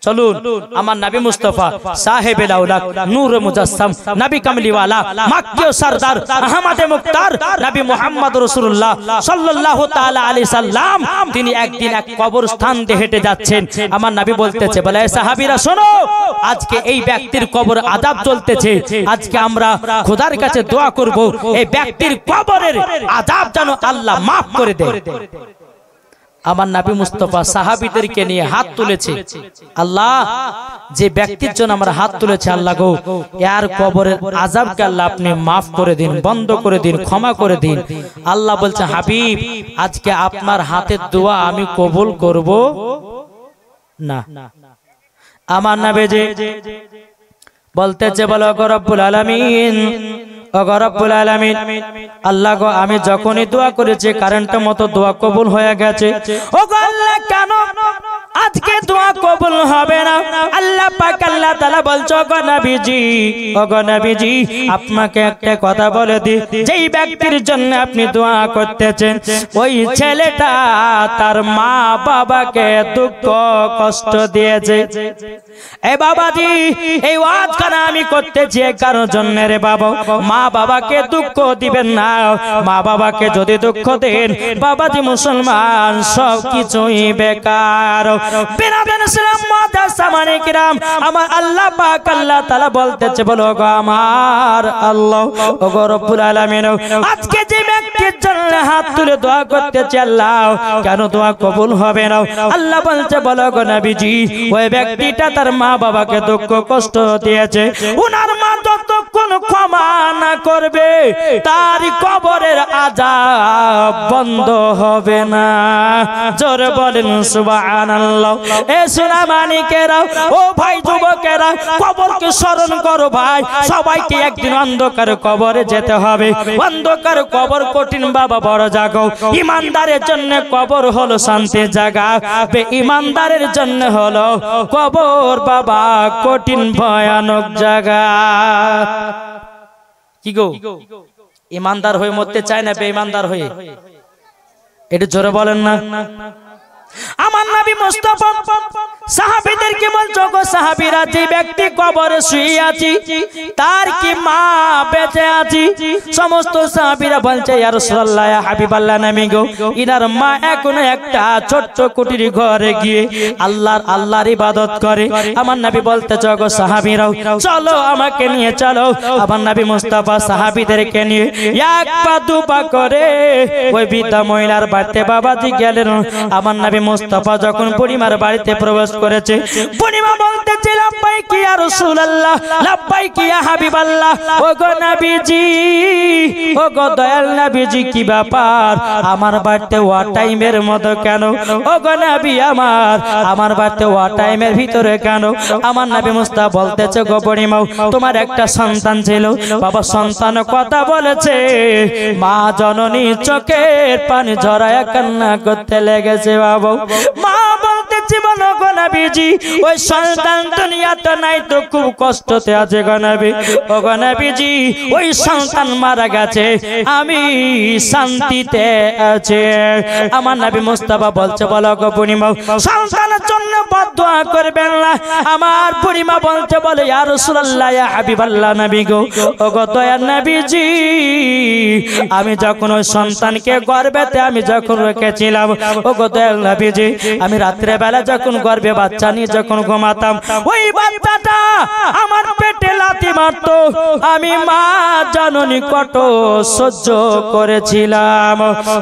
চলুন আমার নবী মুস্তাফা সাহেবুল আওলাদ নূর মুজাসসাম নবী কামলিওয়ালা মক্কি ও সরদার আহমদ মুখতার নবী মুহাম্মদ রাসূলুল্লাহ সাল্লাল্লাহু তাআলা আলাইহি সাল্লাম তিনি একদিন এক কবরস্থান দিয়ে হেঁটে যাচ্ছেন। আমার নবী বলতেছে, বলে সাহাবীরা শোনো, আজকে এই ব্যক্তির কবর আযাব চলতেছে, আজকে আমরা খোদার কাছে দোয়া করব এই ব্যক্তির কবরের আযাব যেন আল্লাহ maaf করে দেয়। আমার নবী মুস্তাফা সাহাবীদেরকে নিয়ে হাত তুলেছে, আল্লাহ যে ব্যক্তির জন্য আমরা হাত তুলেছি, আল্লাহ গো এর কবরের আযাবকে আল্লাহ আপনি maaf করে দিন, বন্ধ করে দিন, ক্ষমা করে দিন। আল্লাহ বলছে, হাবিব আজকে আপনার হাতের দোয়া আমি কবুল করব না। আমার নবীজি বলতেছে, বলো গো রব্বুল আলামিন, ও গো রব্বুল আলামিন, আল্লাহ গো আমি যখনই দোয়া করেছি কারেন্টের মতো দোয়া কবুল হয়ে গেছে, ও গো আল্লাহ কেন আজকে দোয়া কবুল হবে না? আল্লাহ পাক আল্লাহ তাআলা বলছো, গো নবীজি, ও গো নবীজি আপনাকে একটা কথা বলে দি, যেই ব্যক্তির জন্য আপনি দোয়া করতেছেন ওই ছেলেটা তার মা বাবাকে দুঃখ কষ্ট দিয়েছে। এ বাবাজি এই ওয়াজখানা আমি করতেছি কারোর জন্য রে বাবা, মা বাবাকে দুঃখ দিবেন না। মা বাবাকে যদি দুঃখ দেন বাবাজি মুসলমান সব কিছুই বেকার। আমার আল্লাহ পাক আল্লাহ তাআলা বলতেছে, বলো গো আমার আল্লাহ, ও গো রব্বুল আলামিন, আজকে যে ব্যক্তির জন্য হাত তুলে দোয়া করতেছে আল্লাহ কেন দোয়া কবুল হবে না? আল্লাহ বলছে, বলো গো নবীজি ওই ব্যক্তিটা তার মা বাবাকে দুঃখ কষ্ট দিয়েছে, উনার মা যতক্ষণ ক্ষমা না করবে তার কবরের আযাব বন্ধ হবে না। জোরে বলেন সুবহানাল্লাহ। এ সোনা মানিকেরা, ও ভাই যুবকেরা, কবরকে স্মরণ করো ভাই। সবাইকে একদিন অন্ধকার কবরে যেতে হবে। অন্ধকার কবর কঠিন বাবা, বড় জাগো। ইমানদারের জন্য কবর হলো শান্তির জায়গা, বেঈমানদারের জন্য হলো কবর বাবা কঠিন ভয়ানক জায়গা। কি গো, ইমানদার হয়ে মরতে চায় না বেঈমানদার হয়ে? একটু জোরে বলেন না। আমার নবী মুস্তাফা সাহাবীদেরকে বলছো, গো সাহাবীরা যে ব্যক্তি কবরে শুয়ে আছে তার কি মা বেঁচে আছে? সমস্ত সাহাবীরা বলছে, ইয়া রাসূলুল্লাহ, ইয়া হাবিবাল্লাহ, নবী গো ইনার মা এখনো একটা ছোট্ট কুটির ঘরে গিয়ে আল্লাহর ইবাদত করে। আমার নবী বলতেছে, গো সাহাবীরা চলো আমাকে নিয়ে চলো। আমার নবী মুস্তাফা সাহাবীদেরকে নিয়ে এক পা দু পা করে ওই বৃদ্ধা মহিলার বাড়িতে বাবাজি গেলেন। আমার নবী মুস্তাফা যখন বুড়িমার বাড়িতে প্রবেশ করেছে, বুড়িমা বলতেছে, লাব্বাইক ইয়া রাসূলুল্লাহ, লাব্বাইক ইয়া হাবিবাল্লাহ। ও গো নবীজি, ও গো দয়াল নবীজি, কি ব্যাপার আমার বাড়িতে ওয়া টাইমের মতো কেন? ও গো নবী আমার বাড়িতে ওয়া টাইমের ভিতরে কেন? আমার নবী মুস্তাফা বলতেছে, গো বুড়িমা তোমার একটা সন্তান ছিল, বাবা সন্তান কথা বলেছে, মা জননী চোখের পানি ঝরায়া কান্না করতে লেগেছে। বাবা মা বলতেছে, বলো গো নবীজি ওই সন্তান দুনিয়াতে নাই তো খুব কষ্টতে আছে গো নবী। ও গো নবীজি ওই সন্তান মারা গেছে, আমি শান্তিতে আছি। আমার নবী মুস্তাফা বলছে, বলো গো বুড়িমা সন্তানের জন্য বদদোয়া করবেন না। আমার বুড়িমা বলছে, বলে ইয়া রাসূলুল্লাহ, ইয়া হাবিবাল্লাহ, নবী গো, ও গো দয়ার নবীজি আমি যখন ওই সন্তানকে গর্ভেতে আমি যখন রেখেছিলাম, ও গো দয়াল নবীজি আমি রাত্রে বেলা যখন গর্ভে বাচ্চা নিয়ে যখন ঘুমাতাম ওই বাচ্চাটা আমার পেটে লাথি মারতো, আমি মা জননী কত সহ্য করেছিলাম।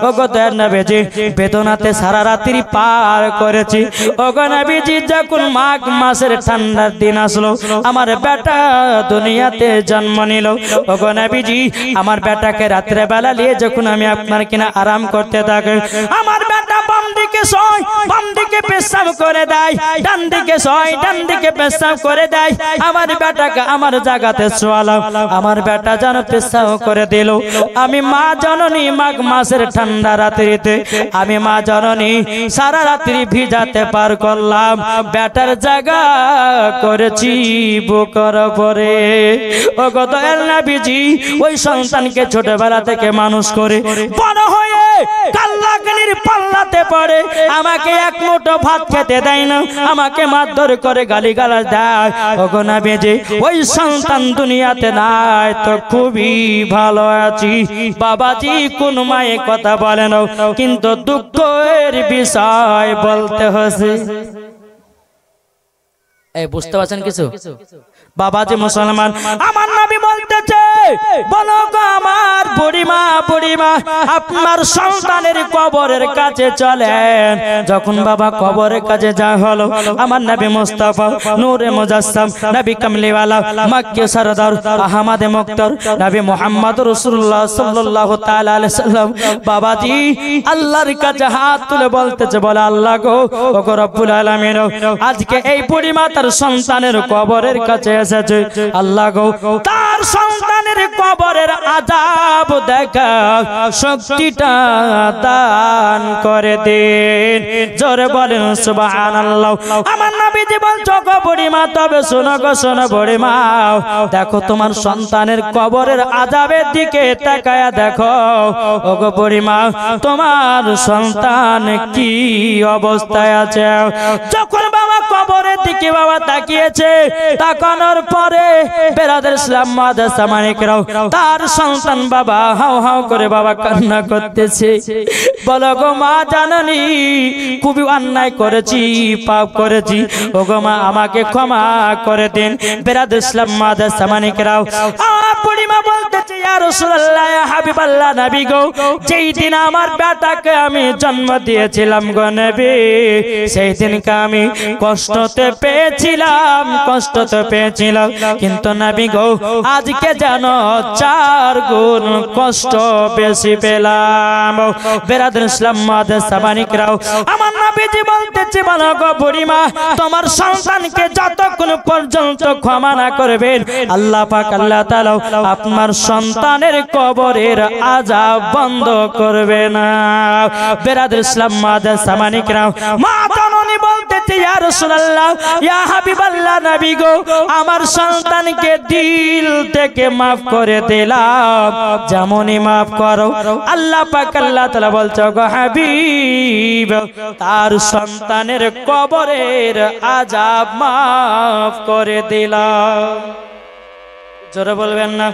ও গো দয়াল নবীজি বেদনাতে সারা রাত্রি পার করেছি। ও গো নবীজি যখন মাঘ মাসের ঠান্ডার দিন আসলো, আমার বেটা দুনিয়াতে জন্ম নিল। ও গো নবীজি আমার বেটাকে রাত্রে বেলা নিয়ে যখন আমি আপনার কিনা আরাম করতে থাকি, আমার বেটা বাম দিকে শোয়, বাম দিকে পেশাব করে দেয়, ডান দিকে শোয়, ডান দিকে পেশাব করে দেয়। আমার বেটাকে আমার জায়গাতে শোয়ালাম, আমার বেটা যেন পেশাব করে দিল। আমি মা জননী মাঘ মাসের ঠান্ডা রাত্রিতে আমি মা জননী সারা রাত্রি ভিজাতে পার করলাম, বেটার জায়গা করেছি বুকের উপরে। ও গো দয়াল নবীজি ওই সন্তানকে ছোটবেলা থেকে মানুষ করে বড় হয়ে কাল্লাগলির পাল্লাতে পড়ে, আমাকে এক মুঠো ভাত খেতে দেয় না, আমাকে মারধর করে গালিগালাজ দেয়। ওগো নবীজি, ওই সন্তান দুনিয়াতে নাই তো খুবই ভালো আছি। বাবাজি কোন মায়ে কথা বলে না, কিন্তু দুঃখের বিষয় বলতে হচ্ছে। এই বুঝতে পারছেন কিছু? বাবাজি মুসলমান, আমার নবী বলতেছে, বলো গো আমার বুড়িমা, বুড়িমা আপনার সন্তানের কবরের কাছে চলেন। যখন বাবা কবরের কাছে যা হলো, আমার নবী মুস্তাফা নূরে মুজাসসাম, নবী কামলিওয়ালা, মক্কি সরদার, আহমদে মুক্তার, নবী মুহাম্মদ রাসূলুল্লাহ সাল্লাল্লাহু তাআলা আলাইহি সাল্লাম বাবাজি আল্লাহর কাছে হাত তুলে বলতেছে, বলে আল্লাহ গো, ওগো রব্বুল আলামিন, আজকে এই বুড়িমা তার সন্তানের কবরের কাছে এসেছে। আল্লাহ গো, তার সন্তানের কবরের আযাব দেখা শক্তিটা দান করে দিন। জোরে বলেন সুবহানাল্লাহ। আমার নবীজি বলছো, গো বুড়িমা, তবে শোনো গো, শোনো বুড়িমা, দেখো তোমার সন্তানের কবরের আযাবের দিকে তাকায়া দেখো। ওগো বুড়িমা, তোমার সন্তান কি অবস্থায় আছে। যখন বাবা কবরের দিকে বাবা তাকিয়েছে, তাকানোর পরে বেরাদের ইসলাম মাদ্রাসা মানিকরাও, তার সন্তান বাবা হাউ হাউ করে বাবা কান্না করতেছে। বলো গো মা, জাননি খুবই অন্যায় করেছি, পাপ করেছি, ও গো মা আমাকে ক্ষমা করে দিন। বেরাদের ইসলাম মাদ্রাসা মানিকরাও, বুড়িমা বলতেছে, ইয়া রাসূলুল্লাহ, ইয়া হাবিবাল্লাহ, নবী গো, যেই দিন আমার বেটাকে আমি জন্ম দিয়েছিলাম গো নবী, সেই দিনকে আমি কষ্টতে পেয়েছিলাম, কষ্টতে পেয়েছিলাম, কিন্তু নবী গো আজকে জানো 4 গুণ কষ্ট বেশি পেলাম। বেরাদর ইসলাম মাদ্রাসা মানিকরাও, আমার নবীজি বলতেছে, বলো গো বুড়িমা, তোমার সন্তানকে যতক্ষণ পর্যন্ত ক্ষমা না করবেন, আল্লাহ পাক আল্লাহ তাআলা আপনার সন্তানের কবরের আযাব বন্ধ করবে না। বেরাদর ইসলাম মাদ্রাসা মানিকরাও, মা জননী বলতেছে, ইয়া রাসূলুল্লাহ, ইয়া হাবিবাল্লাহ, নবী গো, আমার সন্তানকে দিল থেকে মাফ করে দিলাম, যেমনই মাফ করো আল্লাহ পাক আল্লাহ তাআলা বলছো, গো হাবিব, তার সন্তানের কবরের আযাব মাফ করে দিলাম। জোরে বলবেন না?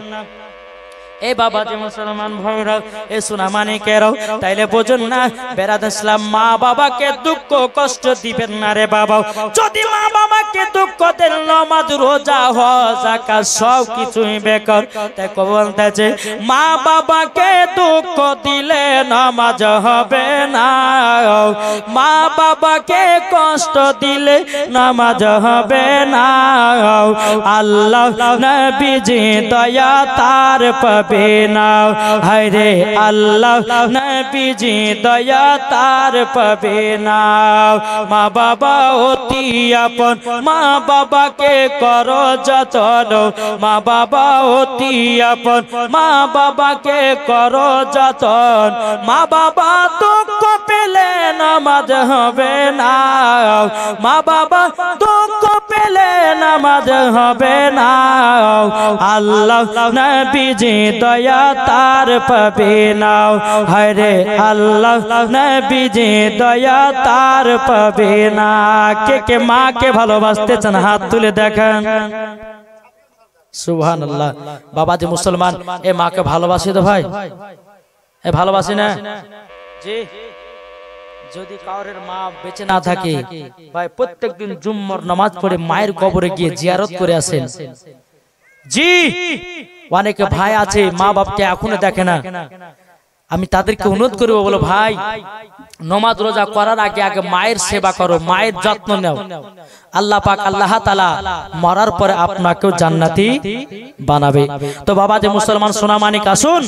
এই বাবা যে মুসলমান ভাইরা, এ সোনা মানিকেরাও, তাইলে বোঝুন না, বেরাদ ইসলাম মা বাবাকে দুঃখ কষ্ট দিবেন না রে বাবা। যদি মা বাবাকে দুঃখ দেন, নামাজ রোজা হজ যাকাত সব কিছুই বেকার। তাই বলতেছে, মা বাবাকে দুঃখ দিলে নামাজ হবে না, মা বাবাকে কষ্ট দিলে নামাজ হবে না। আল্লাহ নবীজি দয়া তার পাবে না, হায়রে আল্লাহ নবীজি দয়া তার পাবে না। মা বাবা অতি আপন, মা বাবাকে করো যতন, মা বাবা অতি আপন, মা বাবাকে করো যতন। মা বাবা দুঃখ পেলে নামাজ হবে না, মা বাবা দুঃখ পেলে নামাজ হবে না। আল্লাহ নবীজি দয়া তার পাবে না, হায়রে আল্লাহ নবীজি দয়া তার পাবে না। কে কে মাকে ভালোবাসতে চান হাত তুলে দেখান। সুবহানাল্লাহ। বাবা যে মুসলমান, এ মাকে ভালোবাসি তো ভাই, এ ভালোবাসি না জি। যদি কাউরের মা বেঁচে না থাকে ভাই, প্রত্যেকদিন জুম্মার নামাজ পড়ে মায়ের কবরে গিয়ে জিয়ারত করে আসেন জি। অনেকে ভাই আছে মা বাপকে এখনো দেখে না, আমি তাদেরকে অনুরোধ করবো, বলো ভাই, নামাজ রোজা করার আগে আগে মায়ের সেবা করো, মায়ের যত্ন নাও। আল্লাহ পাক আল্লাহ তাআলা মরার পরে আপনাকেও জান্নাতি বানাবে। তো বাবা যে মুসলমান সোনা মানিক, আসুন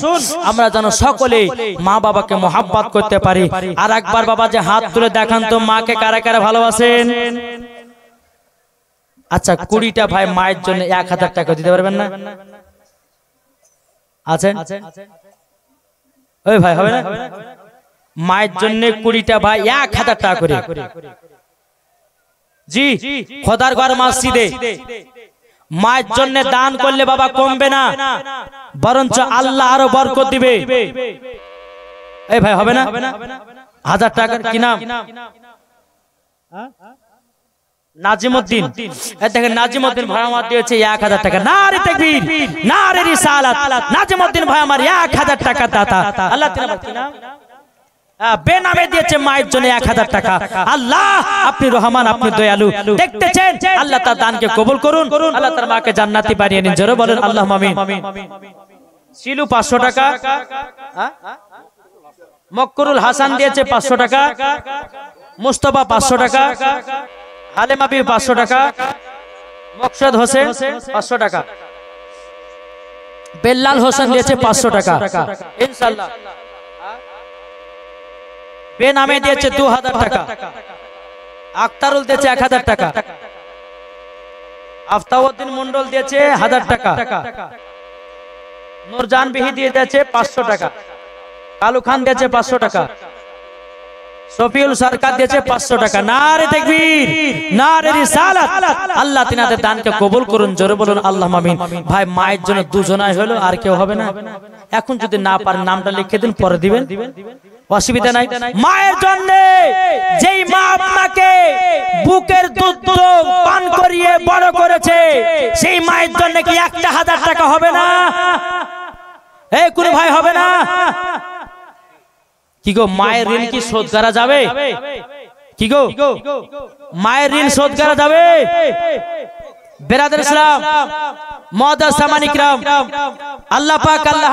আমরা যেন সকলে মা বাবাকে মহব্বত করতে পারি। আর একবার বাবা যে হাত তুলে দেখান তো, মাকে কারা কারা ভালোবাসেন? আচ্ছা 20টা ভাই মায়ের জন্য 1000 টাকা দিতে পারবেন না? আছেন? ওই ভাই হবে না? মায়ের জন্য 20টা ভাই 1000 টাকা করে জি। খোদার ঘর মসজিদে মায়ের জন্য দান করলে বাবা কমবে না, বরঞ্চ আল্লাহ আরো বরকত দিবে। এই ভাই হবে না? 1000 টাকার কি নাম? নাজিমউদ্দিন। দেখেন নাজিমউদ্দিন ভাই আমার দিয়েছে 1000 টাকা। নারে তাকবীর, নারে রিসালাত। নাজিমউদ্দিন ভাই আমার 1000 টাকা দাতা। আল্লাহ তাআলা কি নাম? বেনামে দিয়েছে মায়ের জন্য 1000 টাকা। আল্লাহ আপনি রহমান, আপনি দয়ালু, দেখতেছেন। আল্লাহ তার দানকে কবুল করুন। আল্লাহ তার মাকে জান্নাতি বানিয়ে নিন। জোরে বলেন আল্লাহুম্মা আমিন। শিলু 500 টাকা। মক্করুল হাসান দিয়েছে 500 টাকা। মুস্তাফা 500 টাকা। হালিমা বিবি 500 টাকা। মকসুদ হোসেন 500 টাকা। বেল্লাল হোসেন দিয়েছে 500 টাকা ইনশাআল্লাহ। বেনামে দিয়েছে 2000 টাকা। আক্তারুল দিয়েছে 1000 টাকা। আফতাউদ্দিন মন্ডল দিয়েছে 1000 টাকা। নূরজান বিহি দিয়েছে 500 টাকা। কালু খান দিয়েছে 500 টাকা। শফিউল সরকার দিয়েছে 500 টাকা। নারে তাকবীর, নারে রিসালাত। আল্লাহ তিনাদের দানকে কবুল করুন। জোরে বলুন আল্লাহুম্মা আমিন। ভাই মায়ের জন্য দুজনাই হলো, আর কেউ হবে না। এখন যদি না পারেন নামটা লিখে দিন, পরে দিবেন, অসুবিধা নাই। মায়ের জন্য যেই মা আপনাকে বুকের দুধ পান করিয়ে বড় করেছে, সেই মায়ের জন্য কি 1000 টাকা হবে না? এই কোন ভাই হবে না? কি গো, মায়ের ঋণ কি শোধ করা যাবে? কি গো, মায়ের ঋণ শোধ করা যাবে? বেরাদার ইসলাম, মুআদ্দাস সামানি কিরাম, আল্লাহ পাক আল্লাহ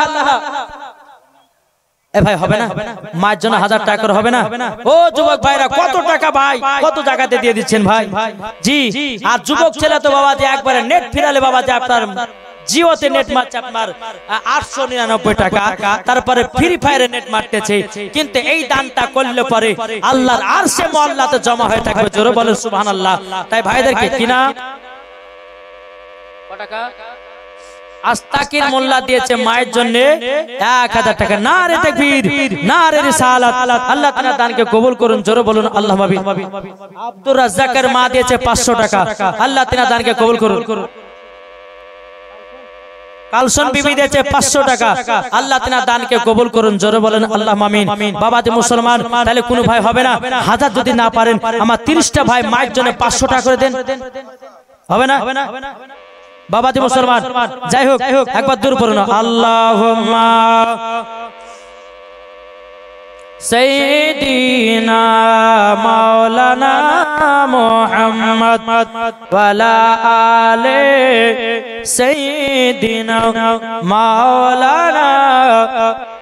এ ভাই হবে না? মায়ের জন্য 1000 টাকা করে হবে না? ও যুবক ভাইরা, কত টাকা ভাই কত জায়গাতে দিয়ে দিচ্ছেন ভাই। জি, আর যুবক ছেলে তো বাবা যে একবারে নেট ফিরালে বাবা যে আপনার জিওতে নেট মারছে আপনার 899 টাকা, তারপরে ফ্রি ফায়ারে নেট মারতেছে। কিন্তু এই দানটা করলে পরে আল্লাহর আরশে মুআল্লাতে জমা হয়ে থাকবে। জোরে বলেন সুবহানাল্লাহ। তাই ভাইদেরকে কি নাম? কত টাকা? আস্তাকির মোল্লা দিয়েছে মায়ের জন্য 1000 টাকা। নারে তাকবীর, নারে রিসালাত। আল্লাহ তাআলা দানকে কবুল করুন। জোরে বলুন আল্লাহুম্মা আমিন। আব্দুর রাজ্জাকের মা দিয়েছে 500 টাকা। আল্লাহ তাআলা দানকে কবুল করুন। কালসন বিবি দিয়েছে 500 টাকা। আল্লাহ তাআলা দানকে কবুল করুন। জোরে বলেন আল্লাহুম্মা আমিন। বাবা যে মুসলমান, তাহলে কোনো ভাই হবে না? 1000 যদি না পারেন, আমার 30টা ভাই মায়ের জন্য 500 টাকা করে দেন। হবে না? বাবা যে মুসলমান, যাই হোক একবার দূর পড়ুন। আল্লাহুম্মা সাইয়্যিদিনা মাওলানা মুহাম্মদ ওয়ালা আলে সাইয়্যিদিনা মাওলানা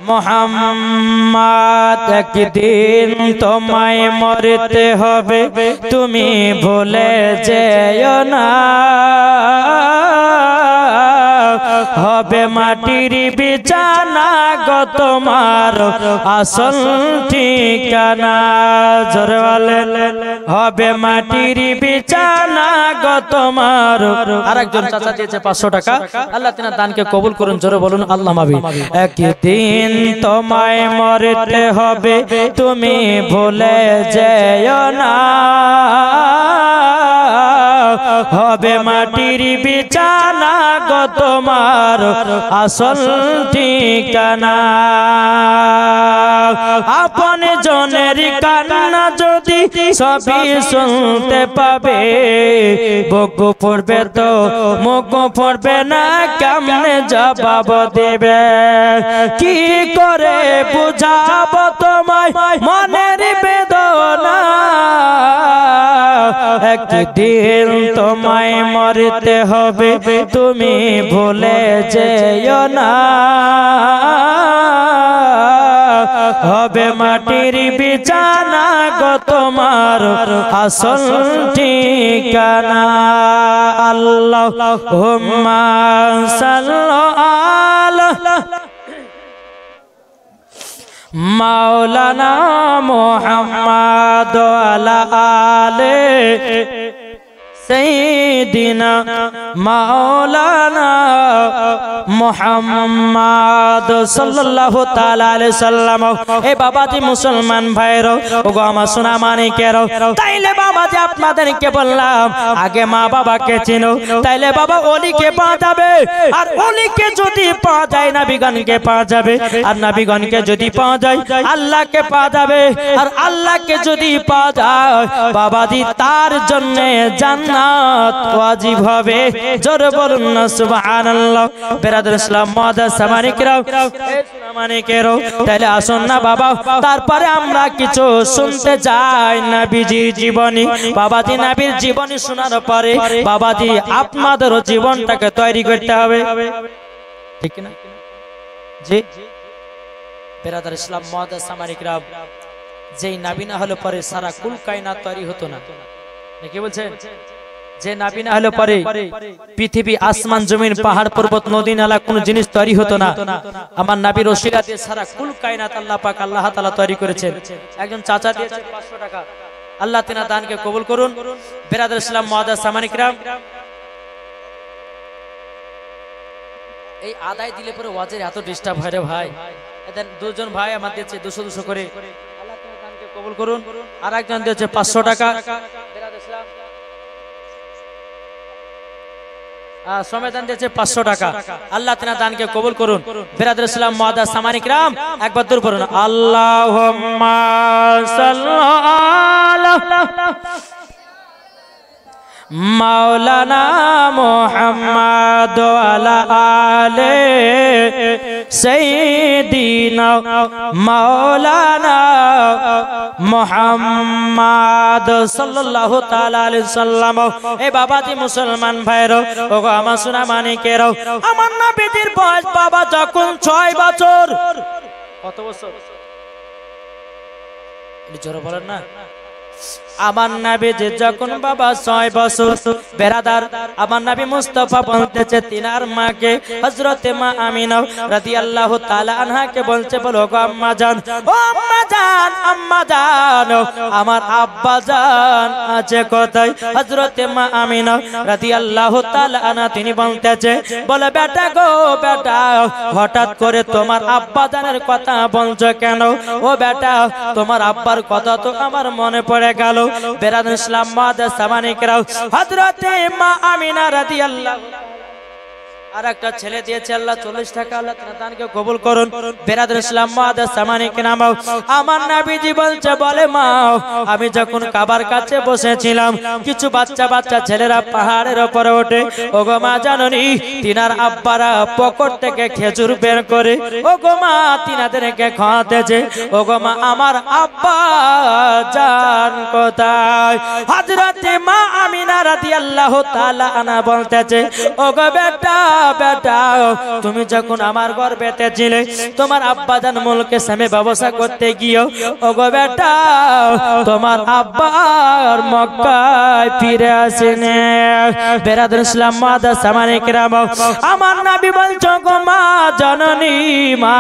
মুহাম্মদ। একদিন তোমায় মরতে হবে, তুমি ভুলে যেও না। হবে মাটির বিছানা গো তোমার আসল ঠিকানা। জোরে বলেন, হবে মাটির বিছানা গো তোমার। আরেকজন চাচা দিয়েছে 500 টাকা। আল্লাহ তাআলা দানকে কবুল করুন। জোরে বলুন আল্লাহুম্মা আমিন। একদিন তোমায় মরতে হবে, তুমি ভুলে যেও না। হবে মাটির বিছানা গো তোমার আসল ঠিকানা। আপন জনের কান্না যদি সবই শুনতে পাবে, বুক পড়বে তো মুখ পড়বে না, কেমনে জবাব দেবে? কি করে বুঝাবো তোমায় মনের বেদনা? একদিন তোমায় মরতে হবে, তুমি ভুলে যেও না। হবে মাটির বিছানা গো তোমার আসল ঠিকানা। আল্লাহুম্মা সাল্লি আলা মাওলানা মুহাম্মদ ওয়া আলা আলি সাইয়্যিদিনা সাইয়্যিদিনা মাওলানা মুহাম্মদ সাল্লাল্লাহু তাআলা আলাইহি সাল্লাম। এ বাবাজি মুসলমান ভাইরা, ওগো আমার সোনা মানিকেরা, তাইলে বাবাজি আপনাদেরকে বললাম আগে মা বাবাকে চিনো, তাইলে বাবা ওলিকে পাওয়া যাবে। আর ওলিকে যদি পাওয়া যায় নবীগণকে পাওয়া যাবে, আর নবীগণকে যদি পাওয়া যায় আল্লাহকে পাওয়া যাবে। আর আল্লাহকে যদি পাওয়া যায় বাবাজি তার জন্য জান্নাত ওয়াজিব হবে। জোরে বলুন না সুবহানাল্লাহ। বিরাদর ইসলাম মুআদ্দাস মানিকেরা, তাহলে আসুন না বাবা তারপরে আমরা কিছু শুনতে যাই নবীজির জীবনী। বাবাজি নবীর জীবনী শোনার পরে বাবাজি আপনাদেরও জীবনটাকে তৈরি করতে হবে, ঠিক না? জি বিরাদর ইসলাম মুআদ্দাস মানিকেরা, যেই নবী না হলে পরে সারা কুল কায়নাত তৈরি হতো না। কি বলছেন? যে নবী না হলে পরে পৃথিবী আসমান জমিন পাহাড় পর্বত নদী নালা কোন জিনিস তৈরি হতো না। আমার নবীর ওসিলা দিয়ে সারা কুল কায়নাত আল্লাহ পাক আল্লাহ তাআলা তৈরি করেছেন। একজন চাচা দিয়েছেন 500 টাকা, আল্লাহ তিনার দানকে কবুল করুন। বিরাদর ইসলাম মুআদ্দাস মানিকেরা, এই আদায় দিলে পরে ওয়াজের এত ডিস্টার্ব হয় রে ভাই। এদের দুজন ভাই আমার দিয়েছে 200 করে, আল্লাহ তিনার দানকে কবুল করুন। আর একজন দিয়েছে 500 টাকা। বিরাদর ইসলাম সমেদান দিয়েছে 500 টাকা, আল্লাহ তিনার দানকে কবুল করুন। বিরাদর ইসলাম মুআদ্দাস মানিকেরা, একবার দূর করুন আল্লাহুম্মা সাল্লাল্লাহু মাওলানা মুহাম্মদ ওয়ালা আলে সাইয়্যিদিনা মাওলানা মুহাম্মদ সাল্লাল্লাহু তাআলা আলাইহি সাল্লাম। এ বাবাজি মুসলমান ভাইরা, ওগো আমার সোনা মানিকেরা, আমার নবীজির বয়স বাবা যখন 6 বছর। কত বছর? জোরে বলেন না। আমার নবী যে যখন বাবা 6 বছর, বেরাদার আমার নবী মুস্তাফা বলতেছে তিনার মাকে হযরতে মা আমিনা রাদিয়াল্লাহু তাআলা আনহাকে বলছে, বলো গো আম্মা জান, ও আম্মা জান, আম্মা জান, আমার আব্বা জান আছে কোথায়? হযরতে মা আমিনা রাদিয়াল্লাহু তাআলা আনহা তিনি বলতেছে, বলে বেটা গো বেটা, হঠাৎ করে তোমার আব্বা জানের কথা বলছো কেন? ও বেটা, তোমার আব্বার কথা তো আমার মনে পড়ে গেল। বিরাদর ইসলাম মুআদ্দাস মানিকেরা, হযরতে মা আমিনা রাদিয়াল্লাহু আর একটা ছেলে দিয়েছে আল্লাহ 40 টাকা, আল্লাহ তাআলা দানকে কবুল করুন। বিরাদর ইসলাম মুআদ্দাস মানিকেরা, আমার নবীজি বলছে, বলে মা আমি যখন কাবার কাছে বসেছিলাম কিছু বাচ্চা বাচ্চা ছেলেরা পাহাড়ের উপরে ওঠে। ওগো মা জাননি তিনার আব্বারা পকেট থেকে খেজুর বের করে ওগো মা তিনাদেরকে খাওয়াতেছে। ওগো মা আমার আব্বা জান কোথায়? হযরতে মা আমিনা রাদিয়াল্লাহু তাআলা আনহা বলতেছে, ওগো বেটা বেটা, তুমি যখন আমার গর্ভেতে ছিলে তোমার আব্বা জান মুলকে সামে ব্যবসা করতে গিয়েও ওগো বেটা তোমার আব্বার মক্কায় ফিরে আসেনি। বিরাদর ইসলাম মুআদ্দাস মানিকেরা, আমার নবী বলছো গো মা জননী, মা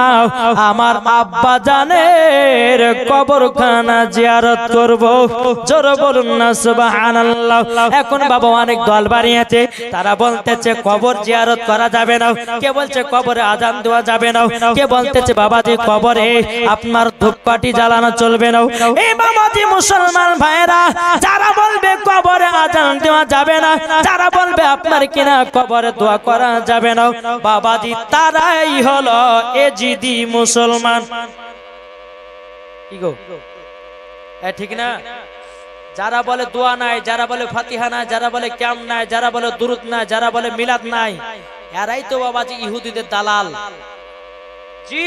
আমার আব্বা জানের কবরখানা জিয়ারত করব। জোরে বলুন না সুবহানাল্লাহ। এখন বাবা অনেক দল বাড়িয়েছে, তারা বলতেছে কবর জিয়ারত করা যাবে না, কে বলছে কবরে আজান দেওয়া যাবে না, কে বলতেছে বাবাজি কবরে আপনার ধূপকাঠি জ্বালানো চলবে না। এই বাবাজি মুসলমান ভাইরা, যারা বলবে কবরে আজান দেওয়া যাবে না, যারা বলবে আপনার কিনা কবরে দোয়া করা যাবে না, বাবাজি তারাই হলো এজিদি মুসলমান। কি গো ঠিক না? যারা বলে দোয়া নাই, যারা বলে ফাতিহা নাই, যারা বলে ক্যাম নাই, যারা বলে দুরুদ নাই, যারা বলে মিলাদ নাই, এরাই তো বাবাজি ইহুদিদের দালাল। জি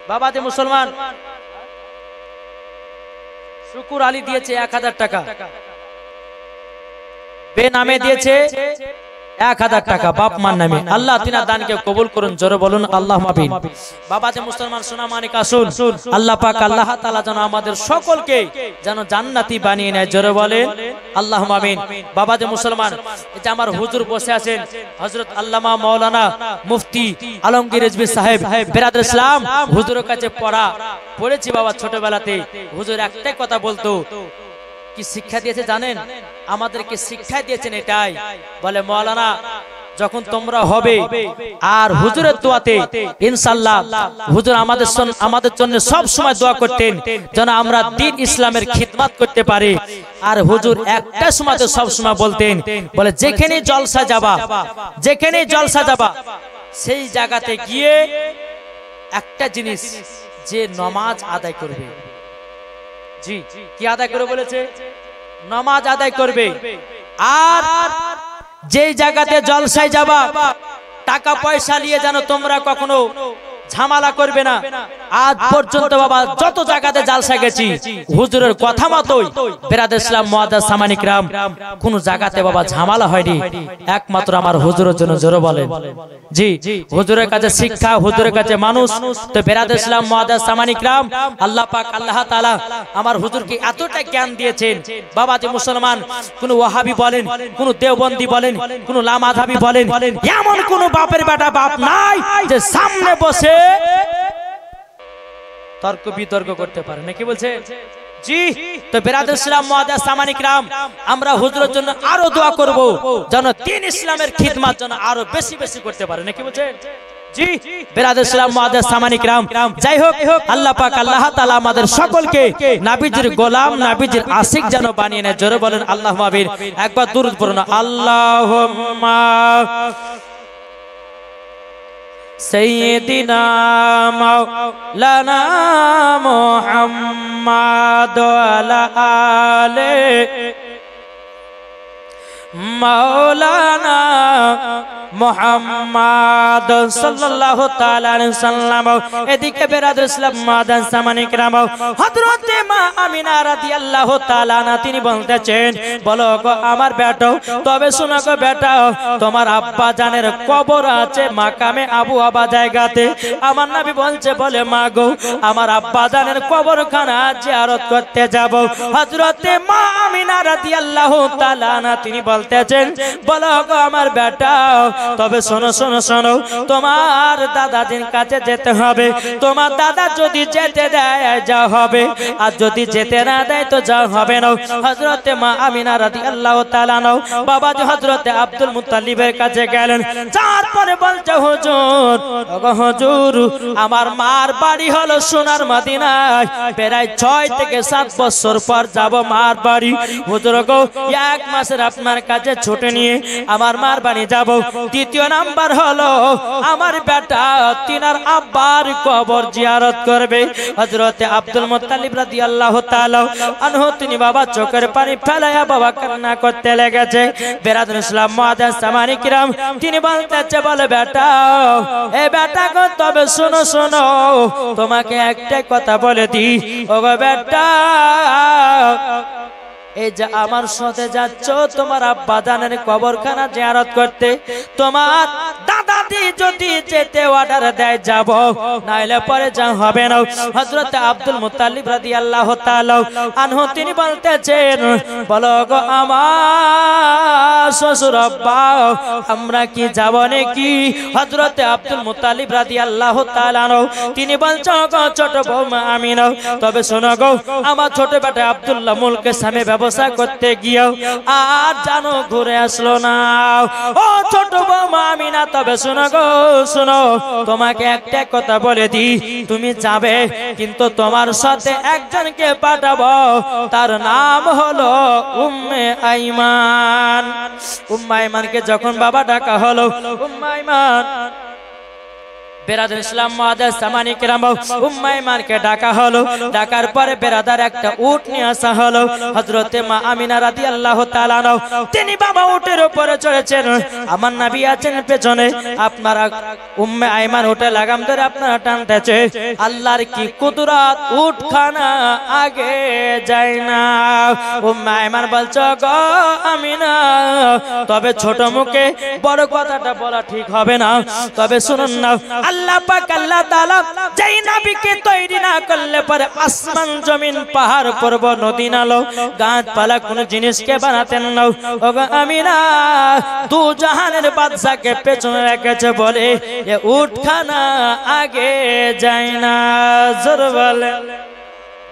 বাবাজি মুসলমান, শুকুর আলী দিয়েছে 1000 টাকা, বেনামে দিয়েছে 1000 টাকা বাপ মার নামে। আল্লাহ তিনার দানকে কবুল করুন। জোরে বলুন আল্লাহুম্মা আমিন। বাবাজি মুসলমান সোনা মানিক আসুন, আল্লাহ পাক আল্লাহ তাআলা যেন আমাদের সকলকে যেন জান্নাতি বানিয়ে নেয়। জোরে বলেন আল্লাহুম্মা আমিন। বাবাজি মুসলমান, এই যে আমার হুজুর বসে আছেন হযরত আল্লামা মাওলানা মুফতি আলমগীর রিজভী সাহেব, বিরাদর ইসলাম, হুজুরের কাছে পড়েছি বাবা ছোটবেলাতে। হুজুর একটাই কথা বলতো, কি শিক্ষা দিয়েছে জানেন? আমাদেরকে শিক্ষা দিয়েছেন এটাই, বলে মাওলানা যখন তোমরা হবে আর হুজুরের দোয়াতে ইনশাআল্লাহ হুজুর আমাদের জন্য সব সময় দোয়া করতেন যেন আমরা দ্বীন ইসলামের খিদমত করতে পারি। আর হুজুর একটা সময় তো সব সময় বলতেন, বলে যেখানে জলসা যাবা সেই জায়গাতে গিয়ে একটা জিনিস, যে নামাজ আদায় করবে। জি, কি আদায় করে বলেছে? নামাজ আদায় করবে। আর যেই জায়গাতে জলসায় যাবা টাকা পয়সা নিয়ে যেন তোমরা কখনো ঝামেলা করবে না। আজ পর্যন্ত বাবা যত জায়গাতে জালসা গেছি হুজুরের কথা মতোই বেরাদ ইসলাম মুআদ্দাস সামানি کرام কোন জায়গাতে বাবা ঝামেলা হয়নি, একমাত্র আমার হুজুরের জন্য জোরে বলেন। জি, হুজুরের কাছে শিক্ষা, হুজুরের কাছে মানুষ। তো বেরাদ ইসলাম মুআদ্দাস সামানি کرام আল্লাহ পাক আল্লাহ তাআলা আমার হুজুরকে এতটা জ্ঞান দিয়েছেন বাবা, যে মুসলমান কোন ওয়াহাবি বলেন, কোন দেওবন্দি বলেন, কোন লামাধাবি বলেন, এমন কোন বাপের বেটা বাপ নাই যে সামনে বসে তর্ক বিতর্ক করতে পারে না। কি বলছে? জি। তো বেরাদুল ইসলাম মুআদ্দাস সামানি کرام আমরা হুজুরের জন্য আরো দোয়া করব যেন দ্বীন ইসলামের খিদমত যেন আরো বেশি বেশি করতে পারে না। কি বলছে? জি। বেরাদুল ইসলাম মুআদ্দাস সামানি کرام যাই হোক আল্লাহ পাক আল্লাহ তাআলা আমাদের সকলকে নবীজির গোলাম, নবীজির আশিক যেন বানিয়ে নেয়। জোরে বলেন আল্লাহুম্মা আমিন। একবার দুরূদ পড়ুন, আল্লাহুম্মা سيدنا مولانا محمد وعلى آله مولانا মুহাম্মদ সাল্লাল্লাহু তাআলা আলাইহি সাল্লাম। এদিকে বেরাদুল ইসলাম মুআদ্দাস সামানি کرام হযরত মা আমিনা রাদিয়াল্লাহু তাআলা আনহা তিনি বলতেছেন, বলো গো আমার বেটা, তবে শোনো গো বেটা, তোমার আব্বা জানের কবর আছে মাকামে আবু আবা জায়গাতে। আমার নবী বলছে, বলে মা গো আমার আব্বা জানের কবরখানা জিয়ারত করতে যাব। হযরত মা আমিনা রাদিয়াল্লাহু তাআলা আনহা তিনি বলতেছেন, বলো গো আমার বেটা, তবে শোনো শোনো শোনো, তোমার দাদাজির কাছে যেতে হবে। তোমার দাদা যদি যেতে দেয় যা হবে, আর যদি যেতে না দেয় তো যা হবে না। হযরত মা আমিনা রাদিয়াল্লাহু তাআলা আনহা বাবাজি হযরত আব্দুল মুত্তালিবের কাছে গেলেন। তারপরে বলছে, হুজুর ওগো হুজুর, আমার মার বাড়ি হলো সোনার মদিনায়, প্রায় 6 থেকে 7 বছর পর যাব মার বাড়ি। হুজুর গো 1 মাসের আপনার কাছে ছুটি নিয়ে আমার মার বাড়ি যাব। দ্বিতীয় নাম্বার হলো আমার বেটা তিনার আব্বার কবর জিয়ারত করবে। হযরত আব্দুল মুত্তালিব রাদিয়াল্লাহু তাআলা আনহু তিনি বাবা চোখের পানি ফেলায়া বাবা কান্না করতে লেগেছে। বেরাদুল ইসলাম মুআদ্দাস সামানি کرام তিনি বলতেছে, বলে বেটা, এ বেটা গো তবে শোনো শোনো, তোমাকে একটা কথা বলে দিই। ওগো বেটা, এই যে আমার সাথে যাচ্ছ তোমার আব্বা জানের কবরখানা জিয়ারত করতে, তোমার দাদাজি যদি যেতে অর্ডার দেয় যাব, নাইলে পরে যা হবে না। হযরত আব্দুল মুত্তালিব রাদিয়াল্লাহু তাআলা আনহু তিনি বলতেছেন, বলো গো আমার শ্বশুর আব্বা, আমরা কি যাব নাকি? হযরত আব্দুল মুত্তালিব রাদিয়াল্লাহু তাআলা আনহু তিনি বলছেন, গো ছোট বৌমা আমিনা, তবে শোনো গো আমার ছোট বেটা আব্দুল্লাহ মুলকে সামনে ব্যবসা করতে গিয়ে আর জানো ঘুরে আসলো না। ও ছোট বৌমা আমিনা, তবে শোনো গো শোনো, তোমাকে একটা কথা বলে দিই, তুমি যাবে কিন্তু তোমার সাথে একজনকে পাঠাবো, তার নাম হলো উম্মে আইমান। উম্মে আইমানকে যখন বাবা ডাকা হলো, উম্মে আইমান বেরাদুল ইসলাম মুআদ্দাস সামানি کرام উম্মে আইমানকে ডাকা হলো। ডাকার পরে বেরাদার একটা উট নিয়ে আসা হলো। হযরত মা আমিনা রাদিয়াল্লাহু তাআলা আনহা তিনি বাবা উটের উপরে চড়েছেন, আমার নবী আছেন পেছনে। আপনারা উম্মে আইমান উটে লাগাম ধরে আপনারা টানতেছে, আল্লাহর কি কুদরত, উটখানা আগে যায় না। উম্মে আইমান বলছো, গো আমিনা, তবে ছোট মুখে বড় কথাটা বলা ঠিক হবে না, তবে শুনুন না, আল্লাহ পাক আল্লাহ তাআলা যেই নবীকে তৈরি না করলে পরে আসমান জমিন পাহাড় পর্বত নদী নালা গাছপালা কোন জিনিসকে বানাতেন না। ওগো আমিনা, দু জাহানের বাদশাকে পেছনে রেখেছে বলে এ উটখানা আগে যায় না। জোর বলে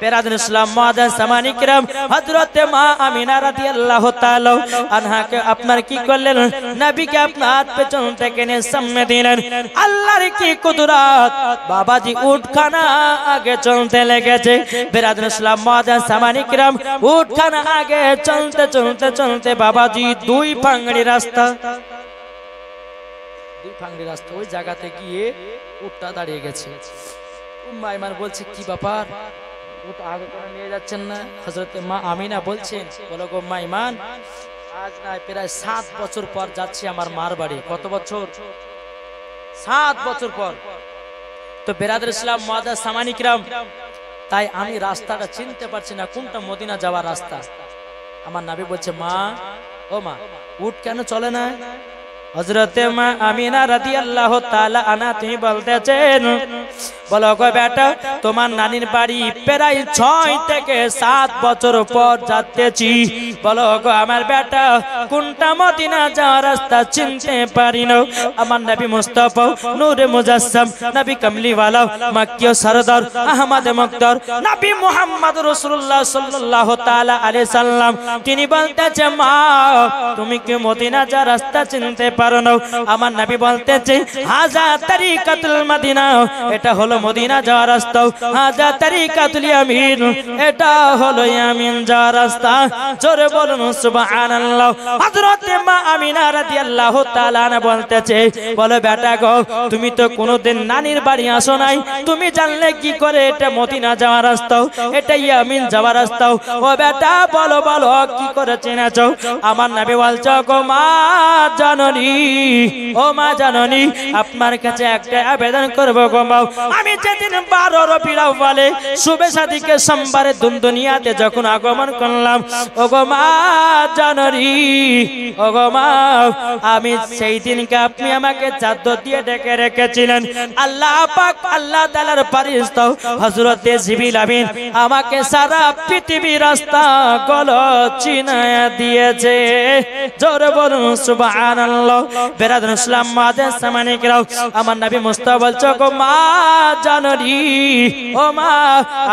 बेरादर इस्लाम मुआज़्ज़ज़ सामानी किराम हजरत मा आमिना রাদিয়াল্লাহু তাআলা আনহাকে আপনার কি করলেন নবীকে আপনার হাত पे চলতে কেনে সামনে দিলেন আল্লাহর কি কুদরত বাবাজি উটখানা আগে চলতে লেগেছে বেরাদর ইসলাম মুআয্যাজ সামানি কিরাম উটখানা আগে চলতে চলতে চলতে বাবাজি দুই পাংড়ি রাস্তা ওই জায়গাতে গিয়ে উটটা দাঁড়িয়ে গেছে উম্মে আইমান বলছে কি ব্যাপার উট আগে কেন নিয়ে যাচ্ছেন না হযরত মা আমিনা বলছেন বলো গো মা ইমান আজ না প্রায় 7 বছর পর যাচ্ছি আমার মার বাড়ি কত বছর 7 বছর পর তো বেরাদর ইসলাম মুআয্যাজ সামানি কিরাম তাই আমি রাস্তাটা চিনতে পারছি না কোনটা মদিনা যাওয়ার রাস্তা আমার নবী বলছে মা ও মা উট কেন চলে না হযরত মা আমিনা রাদিয়াল্লাহু তাআলা আনহা তুমি বলতেছেন বলো গো বেটা তোমার নানির বাড়ি প্রায় 6 থেকে 7 বছর পর যাচ্তেছি বলো গো আমার বেটা কোনটা মদিনা যাওয়ার রাস্তা চিনতে পারি না আমার নবী মুস্তাফা নূরে মুজাসসাম নবী কামলিওয়ালা মক্কি সরদার আহমদ মুক্তার নবী মুহাম্মদ রাসূলুল্লাহ সাল্লাল্লাহু তাআলা আলাইহি সাল্লাম তিনি বলতেছেন মা তুমি কি মদিনা যাওয়ার রাস্তা চিনতে পারো না আমার নবী বলতেছে হাজা তরিকাতুল মদিনা এটা হলো মদিনা যাওয়ার রাস্তা হাজা তরিকাতুল ইয়ামিন এটা হলো ইয়ামিন যাওয়ার রাস্তা জোরে বলুন সুবহানাল্লাহ হযরত মা আমিনা রাদিয়াল্লাহু তাআলা আনহা বলতেছে বলে বেটা গো তুমি তো কোনোদিন নানির বাড়ি আসো নাই তুমি জানলে কি করে এটা মদিনা যাওয়ার রাস্তা এটা ইয়ামিন যাওয়ার রাস্তা ও বেটা বলো বলো কি করে চেনাছো আমার নবী বলছো গো মা জাননী ও মা জাননী আপনার কাছে একটা আবেদন করব গো মা আমি যেদিন 12 রবিউল আউয়ালে শুভে শাদীকে সোমবারে দুনিয়াতে যখন আগমন করলাম ও গো মা জাননী ও গো মা আমি সেই দিনকে আপনি আমাকে চাদর দিয়ে ঢেকে রেখেছিলেন আল্লাহ পাক আল্লাহ তাআলার ফেরেশতা হযরত জিবরিল আমিন আমাকে সারা পৃথিবীর রাস্তা গুলো চিনায়া দিয়েছে জোরে বলুন সুবহানাল্লাহ বেরাদর ইসলাম মুআয্যাজ সামানি কিরাম আমার নবী মুস্তাফা বলছো গো মা জাননী ও মা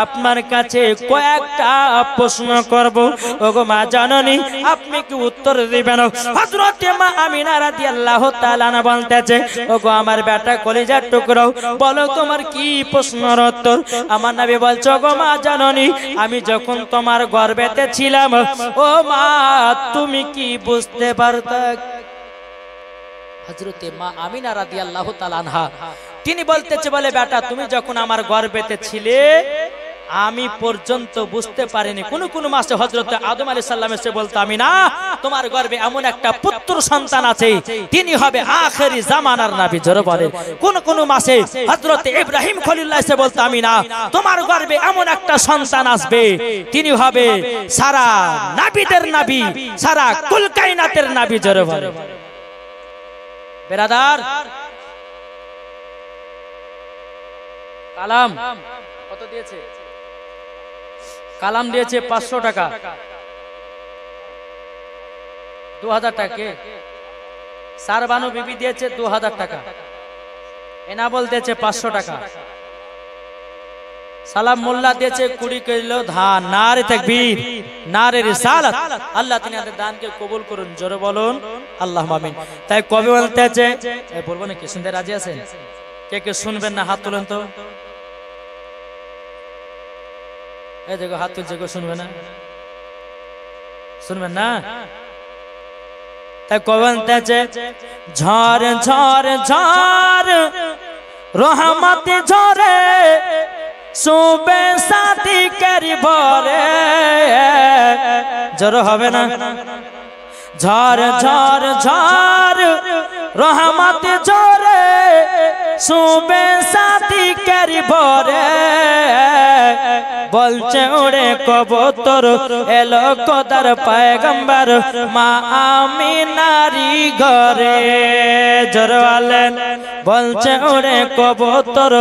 আপনার কাছে কয়েকটা প্রশ্ন করব ও গো মা জাননী আপনি কি উত্তর দিবেন হযরত মা আমিনা রাদিয়াল্লাহু তাআলা আনহা বলতেছে ও গো আমার বেটা কলিজার টুকরো বলো তোমার কি প্রশ্নের উত্তর আমার নবী বলছো গো মা জাননী আমি যখন তোমার গর্ভেতে ছিলাম ও মা তুমি কি বুঝতে পারতা হযরত মা আমিনা রাদিয়াল্লাহু তাআলা আনহা তিনি বলতেছে বলে বেটা তুমি যখন আমার গর্ভেতে ছিলে আমি পর্যন্ত বুঝতে পারিনি কোন কোন মাসে হযরত আদম আলাইহিস সালাম এসে বলতো আমিনা তোমার গর্ভে এমন একটা পুত্র সন্তান আছে তিনি হবে আখেরি জামানার নবী জোরে বলেন কোন কোন মাসে হযরত ইব্রাহিম খলিলুল্লাহ এসে বলতো আমিনা তোমার গর্ভে এমন একটা সন্তান আসবে তিনি হবে সারা নবীদের নবী সারা কুল কায়নাতের নবী জোরে বলেন বেরাদার কালাম কত দিয়েছে কালাম দিয়েছে 500 টাকা 2000 টাকা সারবানু বিবি দিয়েছে 2000 টাকা এনাবল দিয়েছে 500 টাকা সালাম মোল্লা দিয়েছে 20 কিলো ধান নারে তাকবীর নারে রিসালাত আল্লাহ তিনাদের দানকে কবুল করুন জোরে বলুন আল্লাহুম্মা আমিন তাই কবি বলতেছে এই বলবো না কি শুনতে রাজি আছেন কে কে শুনবেন না হাত তুলেন তো এই দেখো হাত তুলছে কেউ শুনবে না শুনবেন না তাই কবি বলতেছে ঝড় ঝড় ঝড় রহমত ঝরে সুবে সাথী করি ভরে জোর হবে না ঝড় ঝড় ঝড় রহমত ঝরে সুবে সাথী করি ভরে বলছে উড়ে কবুতর এলো খোদার পয়গম্বর মা আমিনারি ঘরে জোরে বলেন বলছে উড়ে কবুতর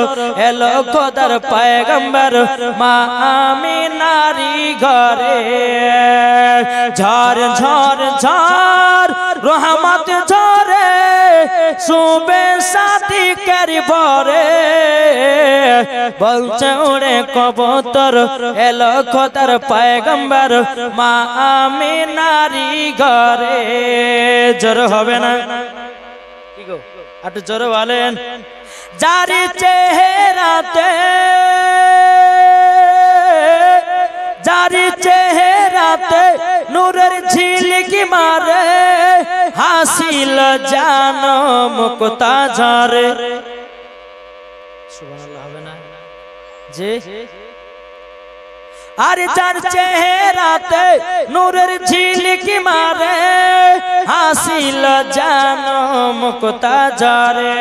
এলো খোদার পয়গম্বর মা আমিনারি ঘরে ঝড় ঝড় ঝড় রহমত ঝরে শুবে সাথী কারি ভরে বলছে ওরে কবুতর এলো খোদার পয়গম্বর মা আমিনারি ঘরে। জোর হবে না কি গো একটু জোর বলেন। যারি চেহারাতে যারি চেহারাতে নূরের ঝিলকি মারে হাসিল জানো মুক্তা ঝরে। সুবহানাল্লাহ হবে না জি। আর যার চেহারাতে নূরের ঝিলকি মারে হাসিল জানো মুক্তা ঝরে।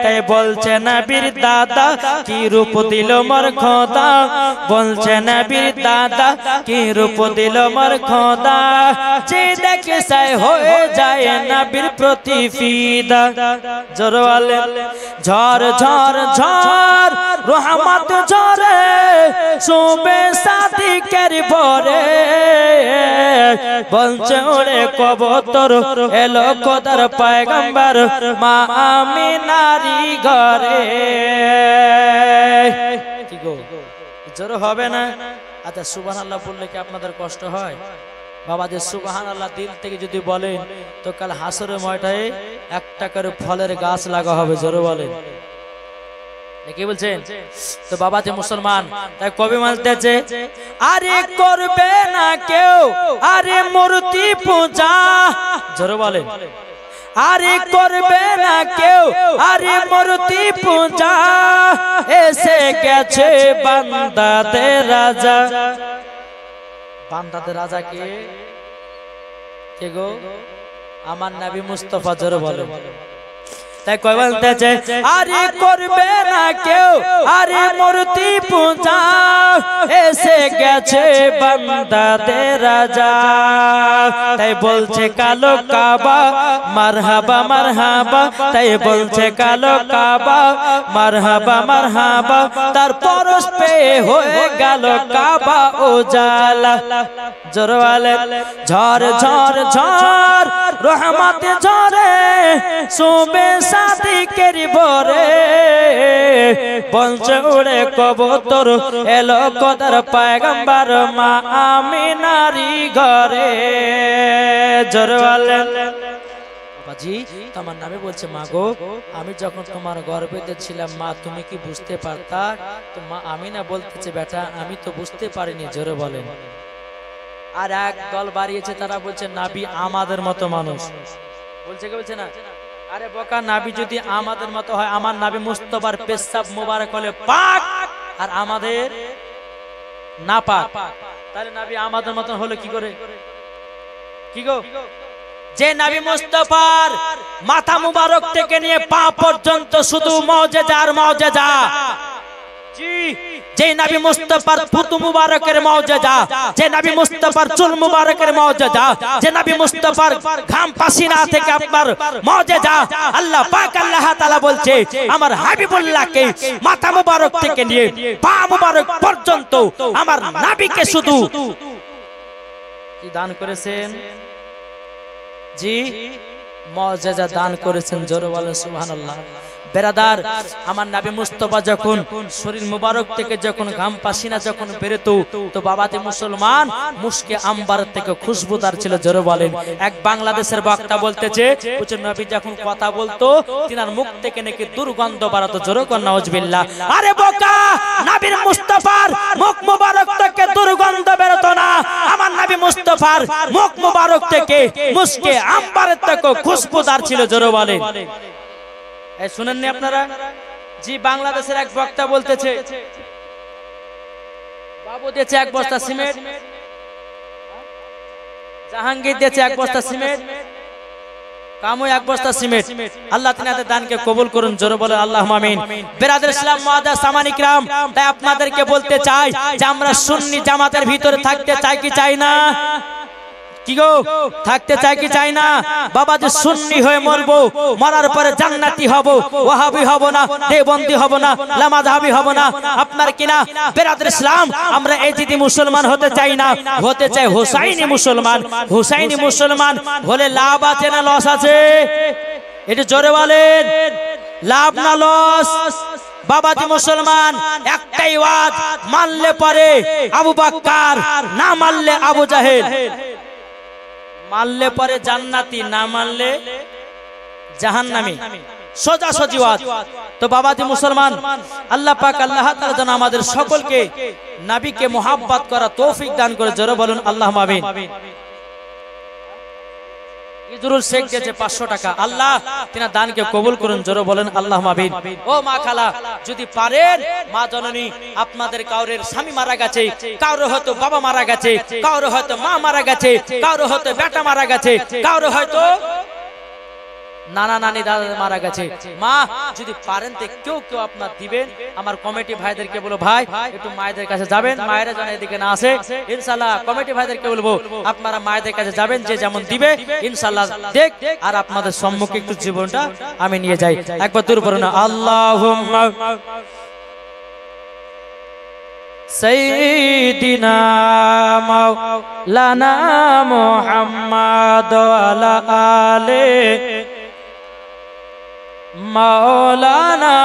তাই বলছে নবীর দাদা কি রূপ দিল মোর খোদা, বলছে নবীর দাদা কি রূপ দিল মোর খোদা, যে দেখে সাই হয়ে যায় নবীর প্রতি ফিদা। জোরওয়ালে ঝড় ঝড় ঝড় রহমত ঝরে শুবে সাথী কারি ভরে বলছে ওরে কবুতর এলো খোদার পয়গম্বর মা আমিনারি ঘরে। কি গো জোর হবে না? আচ্ছা সুবহানাল্লাহ বললে কি আপনাদের কষ্ট হয়? বাবা যে সুবহানাল্লাহ দিল থেকে যদি বলেন তো কাল হাসরের ময়দানে একটা করে ফলের গাছ লাগা হবে। জোরে বলেন কি বলছেন? তো বাবা যে মুসলমান তাই কবি মানতেছে আরে করবে না কেউ আরে মূর্তি পূজা। জোরে বলেন আরে করবে না কেউ আরে মূর্তি পূজা, এসে গেছে বান্দাদের রাজা। বান্দাদের রাজা কে গো? আমার নবী মুস্তাফা। জোরে বলেন তাই কই বলতেছে আরে করবে না কেউ আরে মূর্তি পূজা, এসে গেছে বান্দাদের রাজা। তাই বলছে কালো কাবা মারহাবা মারহাবা, তাই বলছে কালো কাবা মারহাবা মারহাবা, তার পরশ পেয়ে হয়ে গেল কাবা উজালা। জোরওয়ালে ঝড় ঝড় ঝড় রহমত ঝরে শুবে সাথী কারি ভরে বলছে ওরে কবুতর এলো খোদার পয়গম্বর মা আমিনারি ঘরে। জোরওয়ালে বাবাজি তোমার নামে বলছে মা গো আমি যখন তোমার গর্ভেতে ছিলাম মা তুমি কি বুঝতে পারতা? তো মা আমিনা বলতেছে বেটা আমি তো বুঝতে পারিনি। জোরে বলেন। আর এক দল বাড়িয়েছে তারা বলছে নাবি আমাদের মতো মানুষ। বলছে কি বলছে না? আরে বোকা নাবি যদি আমাদের মতো হয় আমার নাবি মুস্তাফার পেশাব মোবারক হলে পাক আর আমাদের না পাক, তাহলে নাবি আমাদের মতো হলো কি করে? কি গো? যে নবী মুস্তাফার মাথা মুবারক থেকে নিয়ে পা পর্যন্ত শুধু মুজিজা আর মুজিজা। জি যে নবী মুস্তাফার ফুতু মুবারকের মুজিজা, যে নবী মুস্তাফার চুল মুবারকের মুজিজা, যে নবী মুস্তাফার ঘাম পাসিনা থেকে আপনার মুজিজা। আল্লাহ পাক আল্লাহ তাআলা বলছে আমার হাবিবুল্লাহকে মাথা মুবারক থেকে নিয়ে পা মুবারক পর্যন্ত আমার নবীকে শুধু কি দান করেছেন? জি মুজিজা দান করেছেন। জোরে বলেন সুবহানাল্লাহ। বেরাদার আমার নবী মুস্তাফা যখন শরীর মুবারক থেকে যখন ঘাম পাসিনা যখন বেরোতো তো বাবাতে মুসলমান মুশকে আম্বার থেকে খুশবুদার ছিল। জোরে বলেন। এক বাংলাদেশের বক্তা বলতেছে নবী যখন কথা বলতো তিনার মুখ থেকে নাকি দুর্গন্ধ বাড়াতো। জোরে কর নাউজুবিল্লাহ। আরে বোকা নবীর মুস্তাফার মুখ মুবারক থেকে দুর্গন্ধ বেরোতো না, আমার নবী মুস্তাফার মুখ মুবারক থেকে মুশকে আম্বারের থেকে খুশবুদার ছিল। জোরে বলেন। শুনেননি আপনারা? জি বাংলাদেশের এক বক্তা বলতেছে বাবু দিয়েছে এক বস্তা সিমেন্ট, জাহাঙ্গীর দিয়েছে এক বস্তা সিমেন্ট, কামু এক বস্তা সিমেন্ট। আল্লাহ তিনাদের দানকে কবুল করুন। জোরে বলেন আল্লাহুম্মা আমিন। বিরাদর ইসলাম মুআদ্দাস সামানি কিরাম তাই আপনাদেরকে বলতে চাই যে আমরা সুন্নি জামাতের ভিতরে থাকতে চাই কি চাই না? কি গো থাকতে চাই কি চাই না? বাবা যে সুন্নি হয়ে মরবো, মরার পরে জান্নাতি হব, ওয়াহাবি হব না, দেওবন্দি হব না, লামাযহাবি হব না। আপনার কিনা বিরাদর ইসলাম আমরা এজিদি মুসলমান হতে চাই না, হতে চাই হুসাইনি মুসলমান। হুসাইনি মুসলমান হলে লাভ আছে না লস আছে? এটি জোরে বলেন, লাভ না লস? বাবাজি মুসলমান, একটাই ওয়াজ, মানলে পরে আবু বকর, না মানলে আবু জাহেল। মানলে পরে জান্নাতি, না মানলে জাহান্নামী, সোজাসুজি ওয়াজ। তো বাবাজি মুসলমান, আল্লাহ পাক আল্লাহ তাআলা যেন আমাদের সকলকে নবীকে মুহাব্বত করা তৌফিক দান করে। জোরে বলুন আল্লাহুম্মা আমিন। ইজরুল শেখ দিয়েছে 500 টাকা, আল্লাহ তিনার দানকে কবুল করুন। জোরে বলেন আল্লাহুম্মা আমিন। ও মা খালা, যদি পারেন মা জননী, আপনাদের কাউরের স্বামী মারা গেছে, কাউরে হয়তো বাবা মারা গেছে, কাউরে হয়তো মা মারা গেছে, কাউরে হয়তো বেটা মারা গেছে, কাউরে হয়তো নানা নানি দাদা মারা গেছে, মা যদি পারেন তো কেউ কেউ আপনার দিবেন। আমার কমিটি ভাইদেরকে বলবো, ভাই একটু মায়েদের কাছে যাবেন, মায়েরা যেন এদিকে না আসে। ইনশাআল্লাহ কমিটি ভাইদেরকে বলবো আপনারা মায়েদের কাছে যাবেন, যে যেমন দিবে ইনশাআল্লাহ দেখ। আর আপনাদের সম্মুখে একটু জীবনটা আমি নিয়ে যাই। একবার দূর করুন, আল্লাহুম্মা সাইয়্যিদিনা মাওলানা মুহাম্মদ ওয়া আলা আলি মাওলানা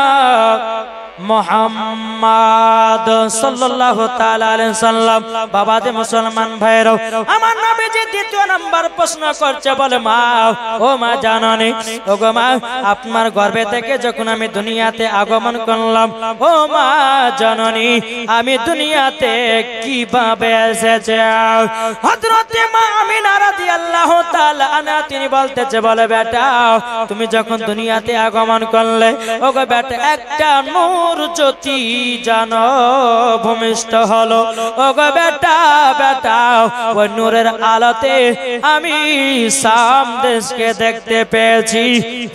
মুহাম্মদ সাল্লাল্লাহু তাআলা আলাইহি সাল্লাম। বাবাজি মুসলমান ভাইরা, আমার নবীজি দ্বিতীয় নাম্বার প্রশ্ন করছে, বলে মা, ও মা জাননী, ও গো মা, আপনার গর্ভে থেকে যখন আমি দুনিয়াতে আগমন করলাম, ও মা জাননী, আমি দুনিয়াতে কিভাবে এসেছি? হযরত মা আমিনা রাদিয়াল্লাহু তাআলা আনহা তিনি বলতেছে, বলে বেটা, তুমি যখন দুনিয়াতে আগমন করলে, ও গো বেটা, একটা নূর জ্যোতি জানো ভূমিষ্ঠ হলো। ও গো বেটা, বেটা, ওই নূরের আলোতে আমি শাম দেশকে দেখতে পেয়েছি।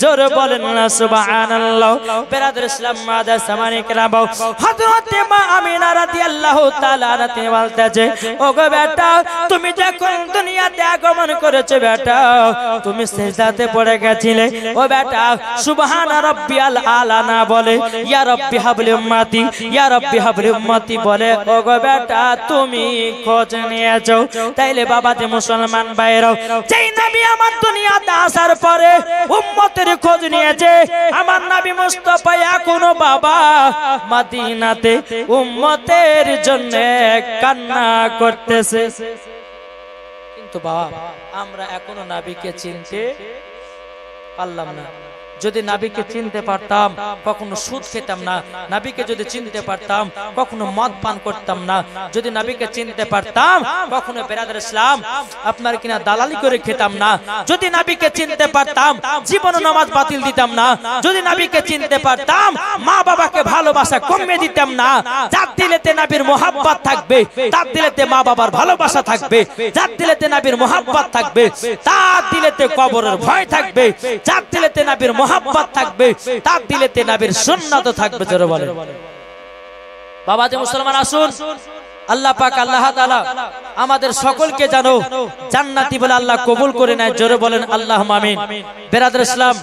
জোরে বলেন না সুবহানাল্লাহ। বেরাদর ইসলাম মাদার সামানি কেরাম, হযরত মা আমিনা রাদিয়াল্লাহু তাআলা আনহা তিনি বলতেছে, ও গো বেটা, তুমি যখন দুনিয়াতে আগমন করেছো বেটা, তুমি সিজদাতে পড়ে গেছিলে। ও বেটা, সুবহান রাব্বিয়াল আলা না বলে ইয়া রাব্বি হাবলি উম্মতি, ইয়া রাব্বি হাবলি উম্মতি বলে, ও গো বেটা, তুমি খোঁজ নিয়েছো। তাইলে বাবাজি মুসলমান ভাইরা, যেই নবী আমার দুনিয়াতে আসার পরে উম্মতের খোঁজ নিয়েছে, আমার নবী মুস্তাফা এখনো বাবা মদিনাতে উম্মতের জন্য কান্না করতেছে। কিন্তু বাবা, আমরা এখনো নবীকে চিনতে পারলাম না। যদি নবীকে চিনতে পারতাম কখনো সুদ খেতাম না, নবীকে যদি চিনতে পারতাম কখনো মদ পান করতাম না, যদি নবীকে চিনতে পারতাম কখনো বেরাদার ইসলাম আপনার কিনা দালালি করে খেতাম না, যদি নবীকে চিনতে পারতাম জীবনে নামাজ বাতিল দিতাম না, যদি নবীকে চিনতে পারতাম মা বাবাকে ভালোবাসা কমিয়ে দিতাম না। যার দিলেতে নবীর মোহাব্বত থাকবে, তার দিলেতে মা বাবার ভালোবাসা থাকবে, যার দিলেতে নবীর মোহাব্বত থাকবে, তার দিলেতে কবরের ভয় থাকবে, যার দিলেতে নবীর মোহাব্বত থাকবে, তার দিলেতে নবীর সুন্নাত থাকবে। জোরে বলেন বাবাজি মুসলমান, আসুন আল্লাহ পাক আল্লাহ তাআলা আমাদের সকলকে জানো জান্নাতি বলে আল্লাহ কবুল করে নেয়। জোরে বলেন আল্লাহুম্মা আমিন। বেরাদর ইসলাম,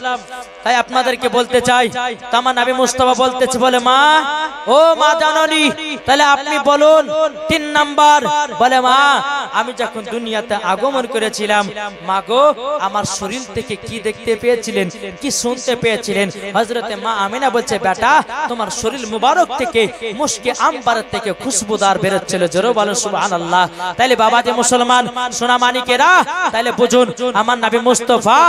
তাই আপনাদেরকে বলতে চাই, তামা নবী মুস্তাফা বলতেছে, বলে মা, ও মা জাননী, তাহলে আপনি বলুন 3 নাম্বার, বলে মা, আমি যখন দুনিয়াতে আগমন করেছিলাম, মা গো, আমার শরীর থেকে কি দেখতে পেয়েছিলেন, কি শুনতে পেয়েছিলেন? হযরতে মা আমিনা বলছে, বেটা, তোমার শরীর মুবারক থেকে মুশকে আম্বারের থেকে খুশবুদার বেরোচ্ছিল। জোরে বলেন সুবহানাল্লাহ। তাইলে বাবাজি মুসলমান, সোনা মানিকেরা, তাইলে বুঝুন আমার নবী মুস্তাফা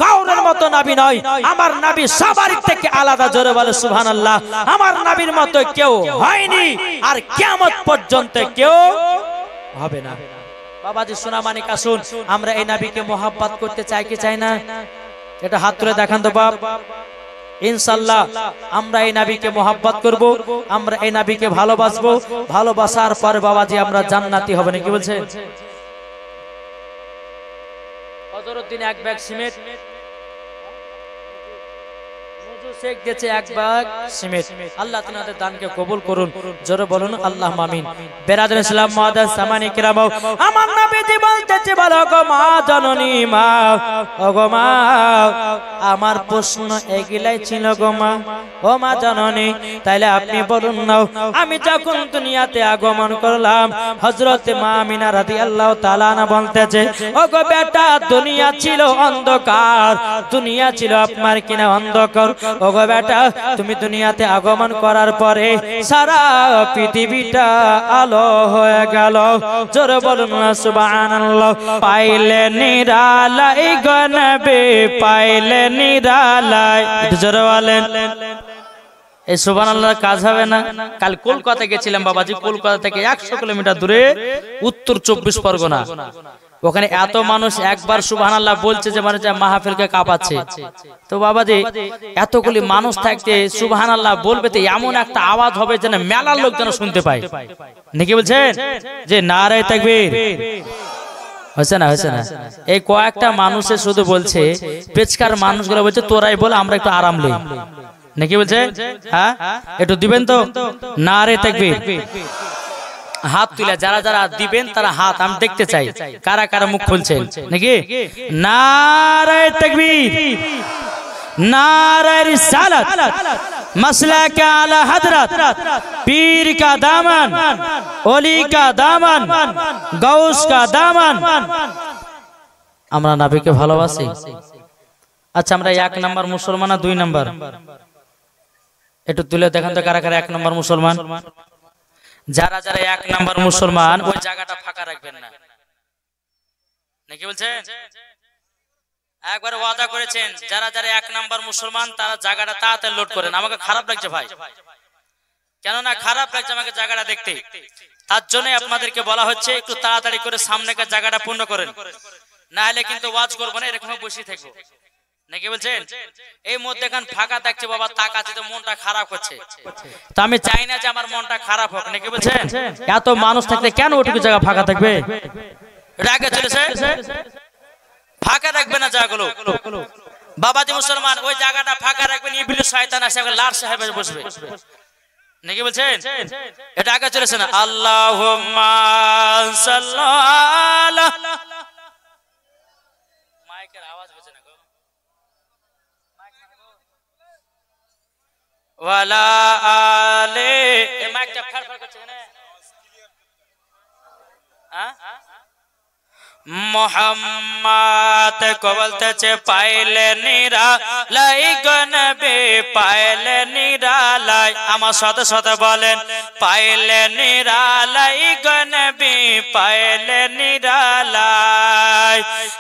কাউরের মতো নবী নয়, আমার নবী সবার থেকে আলাদা। জোরে বলে সুবহানাল্লাহ। আমার নবীর মতো কেউ হয়নি, আর কিয়ামত পর্যন্ত কেউ হবে না। বাবাজি সোনা মানিক, আসুন আমরা এই নবীকে মোহাব্বত করতে চাই কি চাই না? এটা হাত তুলে দেখান তো বাপ। ইনশাআল্লাহ আমরা এই নবীকে মোহাব্বত করব, আমরা এই নবীকে ভালোবাসবো, ভালোবাসার পর বাবাজি আমরা জান্নাতি হব। নাকি বলছে? হযরত দিন এক ব্যাগ সিমেন্ট শেখ দিয়েছে এক ভাগ সিমেন্ট। আল্লাহ তোমাদের দানকে কবুল করুন, জোরে বলুন আল্লাহুম্মা আমিন। বেরাদার ইসলাম মুআদ্দাস সামানি কিরাম, আমার নবীজি বলতেছে বলো গো মা জননী মা, ও গো মা আমার প্রশ্ন এগুলাই ছিল গো মা, ও মা জননী তাইলে আপনি বলুন না, আমি যখন দুনিয়াতে আগমন করলাম হযরত মা আমিনা রাদিয়াল্লাহু তাআলা আনহা বলতেছে ও গো বেটা দুনিয়া ছিল অন্ধকার, দুনিয়া ছিল আপনার কিনা অন্ধকার, ও গো বেটা তুমি দুনিয়াতে আগমন করার পরে সারা পৃথিবীটা আলো হয়ে গেল, জোরে বলুন না সুবহানাল্লাহ। পাইলে নিরালাই গো নবী পাইলে নিরালাই, জোরে বলেন এই সুবহানাল্লাহ কাজ হবে না। কাল কলকাতা গেছিলাম বাবাজি, কলকাতা থেকে 100 কিলোমিটার দূরে উত্তর 24 পরগনা, ওখানে এত মানুষ একবার সুবহানাল্লাহ বলছে যে মানে মাহফিলকে কাঁপাচ্ছে। তো বাবাজি এতগুলি মানুষ থাকতে সুবহানাল্লাহ বলবে তো এমন একটা আওয়াজ হবে যেন মেলার লোক যেন শুনতে পায়, নাকি বলছেন যে নারে তাকবীর হচ্ছে না, হচ্ছে না। এই কয়েকটা মানুষে শুধু বলছে, পেচকার মানুষগুলো বলছে তোরাই বল আমরা একটু আরাম লই, নাকি বলছে হ্যাঁ একটু দিবেন তো নারে তাকবীর, হাত তুলে যারা যারা দিবেন তারা হাত আমি দেখতে চাই কারা কারা মুখ খুলছেন, নাকি নারে তাকবীর नारे रिसालत मसलक आला हजरत पीर का दामन ओली का दामन गौस का दामन আমরা নবীকে ভালোবাসি। আচ্ছা আমরা 1 নাম্বার মুসলমান না 2 নাম্বার একটু তুলে দেখেন তো কারা কারা 1 নাম্বার মুসলমান। যারা যারা 1 নাম্বার মুসলমান ওই জায়গাটা ফাঁকা রাখবেন না, নাকি বলছেন একবার ওয়াদা করেছেন যারা যারা 1 নাম্বার মুসলমান তারা জায়গাটা তাড়াতাড়ি লোড করেন। আমাকে খারাপ লাগছে ভাই, কেন না খারাপ লাগছে আমাকে জায়গাটা দেখতে, তার জন্য আপনাদেরকে বলা হচ্ছে একটু তাড়াতাড়ি করে সামনেকার জায়গাটা পূর্ণ করেন, না হলে কিন্তু ওয়াজ করব না এরকম বসে থাকবো, নাকি বলছেন। এই মধ্যেখান ফাঁকা থাকছে বাবা তাকাচ্ছে তো মনটা খারাপ হচ্ছে, তো আমি চাই না যে আমার মনটা খারাপ হোক, নাকি বলছেন। এত মানুষ থাকতে কেন ওটুকু জায়গা ফাঁকা থাকবে, রাগে চলেছে ফাঁকা রাখবে না জায়গাগুলো। বাবাজি মুসলমান ওই জায়গাটা ফাঁকা রাখবেন, ইবলিস শয়তান আসে লার সাহেব বসবে, নাকি বলছেন। এটা আগে চলেছে না আল্লাহুম্মা সাল্লাল্লাহু মাইকের আওয়াজ হচ্ছে না গো ওয়ালা আলে এই মাইকটা ফাড়ফাড় করছে কেন হ্যাঁ মোহাম্মদ को বলতেছে পাইলে নিরালাই গো নবী পাইলে নিরালাই, আমার সাথে সাথে বলেন পাইলে নিরালাই গো নবী পাইলে নিরালাই।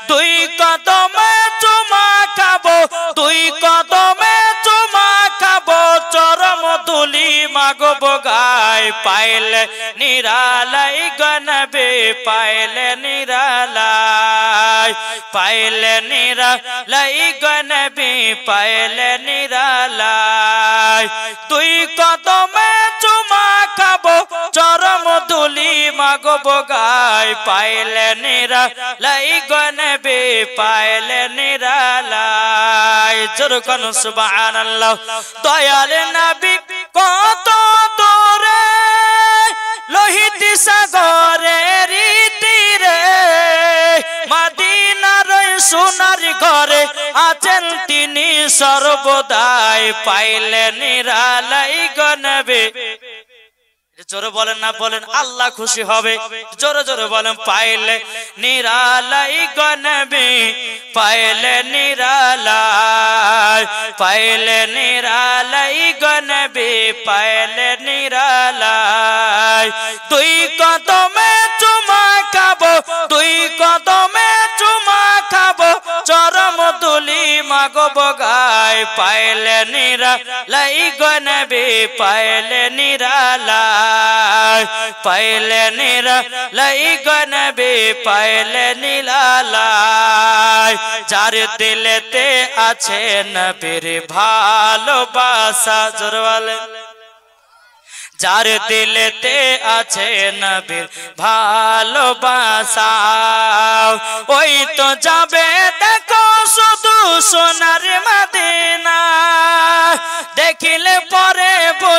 2 কদমে চুমা খাবো 2 কদমে চুমা খাবো চরম ধুলি মাগবো গায়, পাইলে নিরালাই গো নবী পাইলে নিরালাই, পাইলে নিরালাই গো নবী পাইলে নিরালাই। 2 কদমে চুমা খাবো চরম ধুলি মাগবো গায়, পাইলে নিরালাই গো নবী পাইলে নিরালাই। জোরকান সুবহানাল্লাহ। দয়াল নবী কত দূরে লোহিত সাগরের তীরে মদিনার সোনার ঘরে আছেন তিনি সর্বদাই, পাইলে নিরালাই গো নবী। জোরে বলেন না বলেন আল্লাহ খুশি হবে, জোরে জোরে বলেন পাইলে নিরালাই গো নবী পাইলে নিরালাই, পাইলে নিরালাই গো নবী পাইলে নিরালাই। 2 কদমে চুমা খাবো 2 কদমে চুমা খাবো চরম ধুলি মাগবো গায়, পাইলে নিরালাই গো নবী পাইলে নিরালাই, পাইলে নিরালাই গো নবী পাইলে নিরালাই। যার দিলেতে আছে নবীর ভালোবাসা, জোরে বলেন যার দিলেতে আছে নবীর ভালোবাসা, ওই তো যাবে দেখো শুধু সোনার মদিনা,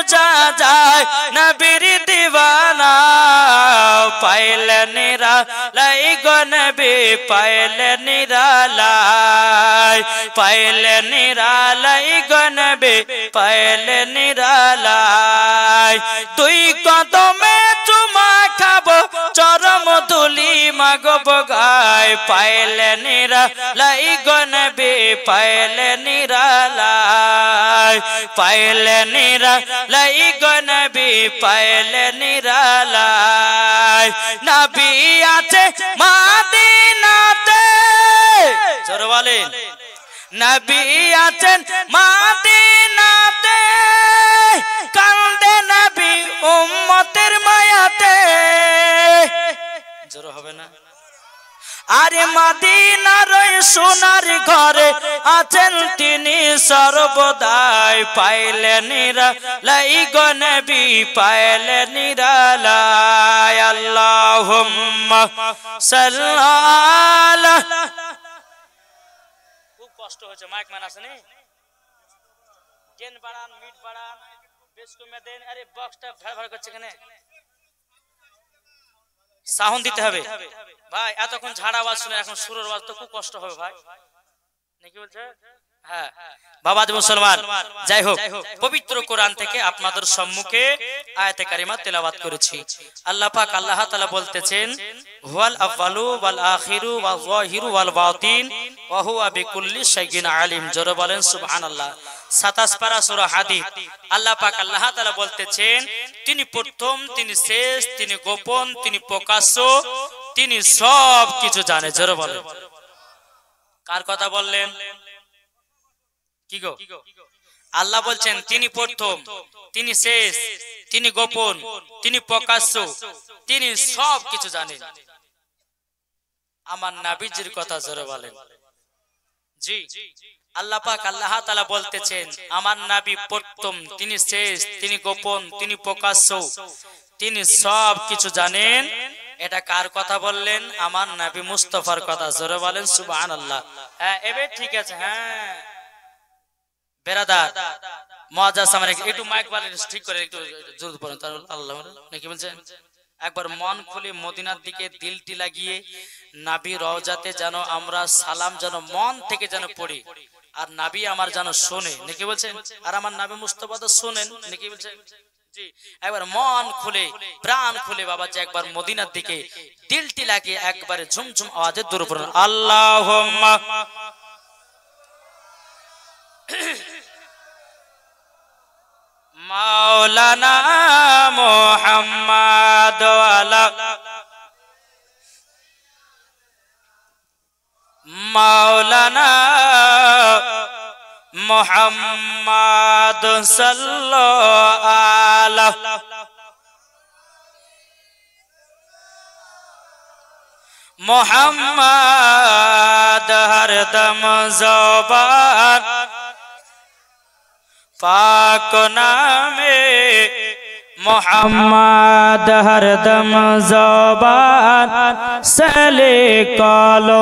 বোঝা যায় নবীর দিওয়ানা পাইলে নিরালাই গো নবী পাইলে নিরালাই পাইলে নিরালাই গো নবী পাইলে নিরালাই তুই কদমে চুমা খাবো চরম ধুলি মাগব গায় পাইলে নিরালাই গো নবী পাইলে নিরালাই পাইলে নিরালাই গো নবী পাইলে নিরালাই নবী আছে মদিনাতে জোরে বলেন নবী আছেন মদিনাতে কান্দে নবী উম্মতের মায়াতে জোরে হবে না আরে মদিনার সোনার ঘরে আছেন তিনি সর্বদাই পাইলে নিরালাই গো নবী পাইলে নিরালাই আল্লাহুম্মা সাল্লাল্লাহু খুব কষ্ট হচ্ছে মাইক ম্যান আসেনি গেন বাড়ান মিট বাড়ান বেশ কমে দেন আরে বক্সটা ভাড় করছে কেন সাউন্ড দিতে হবে ভাই এতক্ষণ ঝাড়া আওয়াজ শুনে এখন সুরের আওয়াজ তো খুব কষ্ট হবে ভাই নাকি বলছে হ্যাঁ বাবাজি মুসলমান যাই হোক পবিত্র কোরআন থেকে আপনাদের সম্মুখে আয়াতে কারিমা তেলাওয়াত করেছি আল্লাহ পাক আল্লাহ তাআলা বলতেছেন হুয়াল আউয়ালু ওয়াল আখিরু ওয়াল যাহিরু ওয়াল বাতিন ওয়া হুয়া বিকুল্লি শাইইন আলিম জোরে বলেন সুবহানাল্লাহ 27 পারা সূরা হাদীদ আল্লাহ পাক আল্লাহ তাআলা বলতেছেন তিনি প্রথম তিনি শেষ তিনি গোপন তিনি প্রকাশ্য তিনি সব কিছু জানে জোরে বলেন কার কথা বললেন কি গো আল্লাহ বলছেন তিনি প্রথম তিনি শেষ তিনি গোপন তিনি প্রকাশ্য তিনি সব কিছু জানেন আমার নবীজির কথা জোরে বলেন জি আল্লাহ পাক আল্লাহ তাআলা বলতেছেন আমার নবী প্রথম তিনি শেষ তিনি গোপন তিনি প্রকাশ্য তিনি সব কিছু জানেন এটা কার কথা বললেন আমার নবী মুস্তাফার কথা জোরে বলেন সুবহানাল্লাহ হ্যাঁ এবার ঠিক আছে হ্যাঁ বেরাদার মুআজ্জাজ সামনে একটু মাইক বাড়ি ঠিক করে একটু জোর পড়েন তার আল্লাহ নাকি বলছেন একবার মন খুলে মদিনার দিকে দিলটি লাগিয়ে নবী রওজাতে যেন আমরা সালাম যেন মন থেকে যেন পড়ি আর নবী আমার যেন শুনে নাকি বলছেন আর আমার নবী মুস্তাফা তো শুনেন নাকি বলছেন জি একবার মন খুলে প্রাণ খুলে বাবাজি একবার মদিনার দিকে দিলটি লাগিয়ে একবারে ঝুমঝুম আওয়াজে দূর পড়ুন আল্লাহুম্মা মাওলানা মুহাম্মদ ওয়ালা মাওলানা মুহাম্মদ সাল্লাল্লাহু আলাইহি মুহাম্মদ হরদম জবান पाक नामे मोहम्मद हरदम ज़बान सले कालो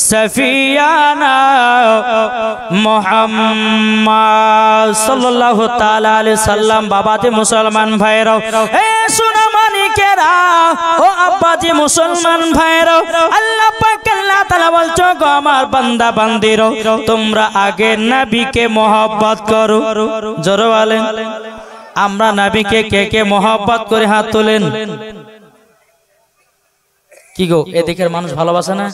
सफियाना मोहम्मद सल्लल्लाहु ताला अलैहि वसल्लम बाबा जी मुसलमान भाईरो ए सुना मानिकेरा ओ अब्बा जी मुसलमान भाईरो अल्लाह पाक अल्लाह ताला बोलছো গো আমার বান্দা বান্দিরো তোমরা আগে নবীকে मोहब्बत করো জোরে বলেন আমরা নবীকে কে কে मोहब्बत করে হাত তোলেন কি গো এদিকের মানুষ ভালোবাসে না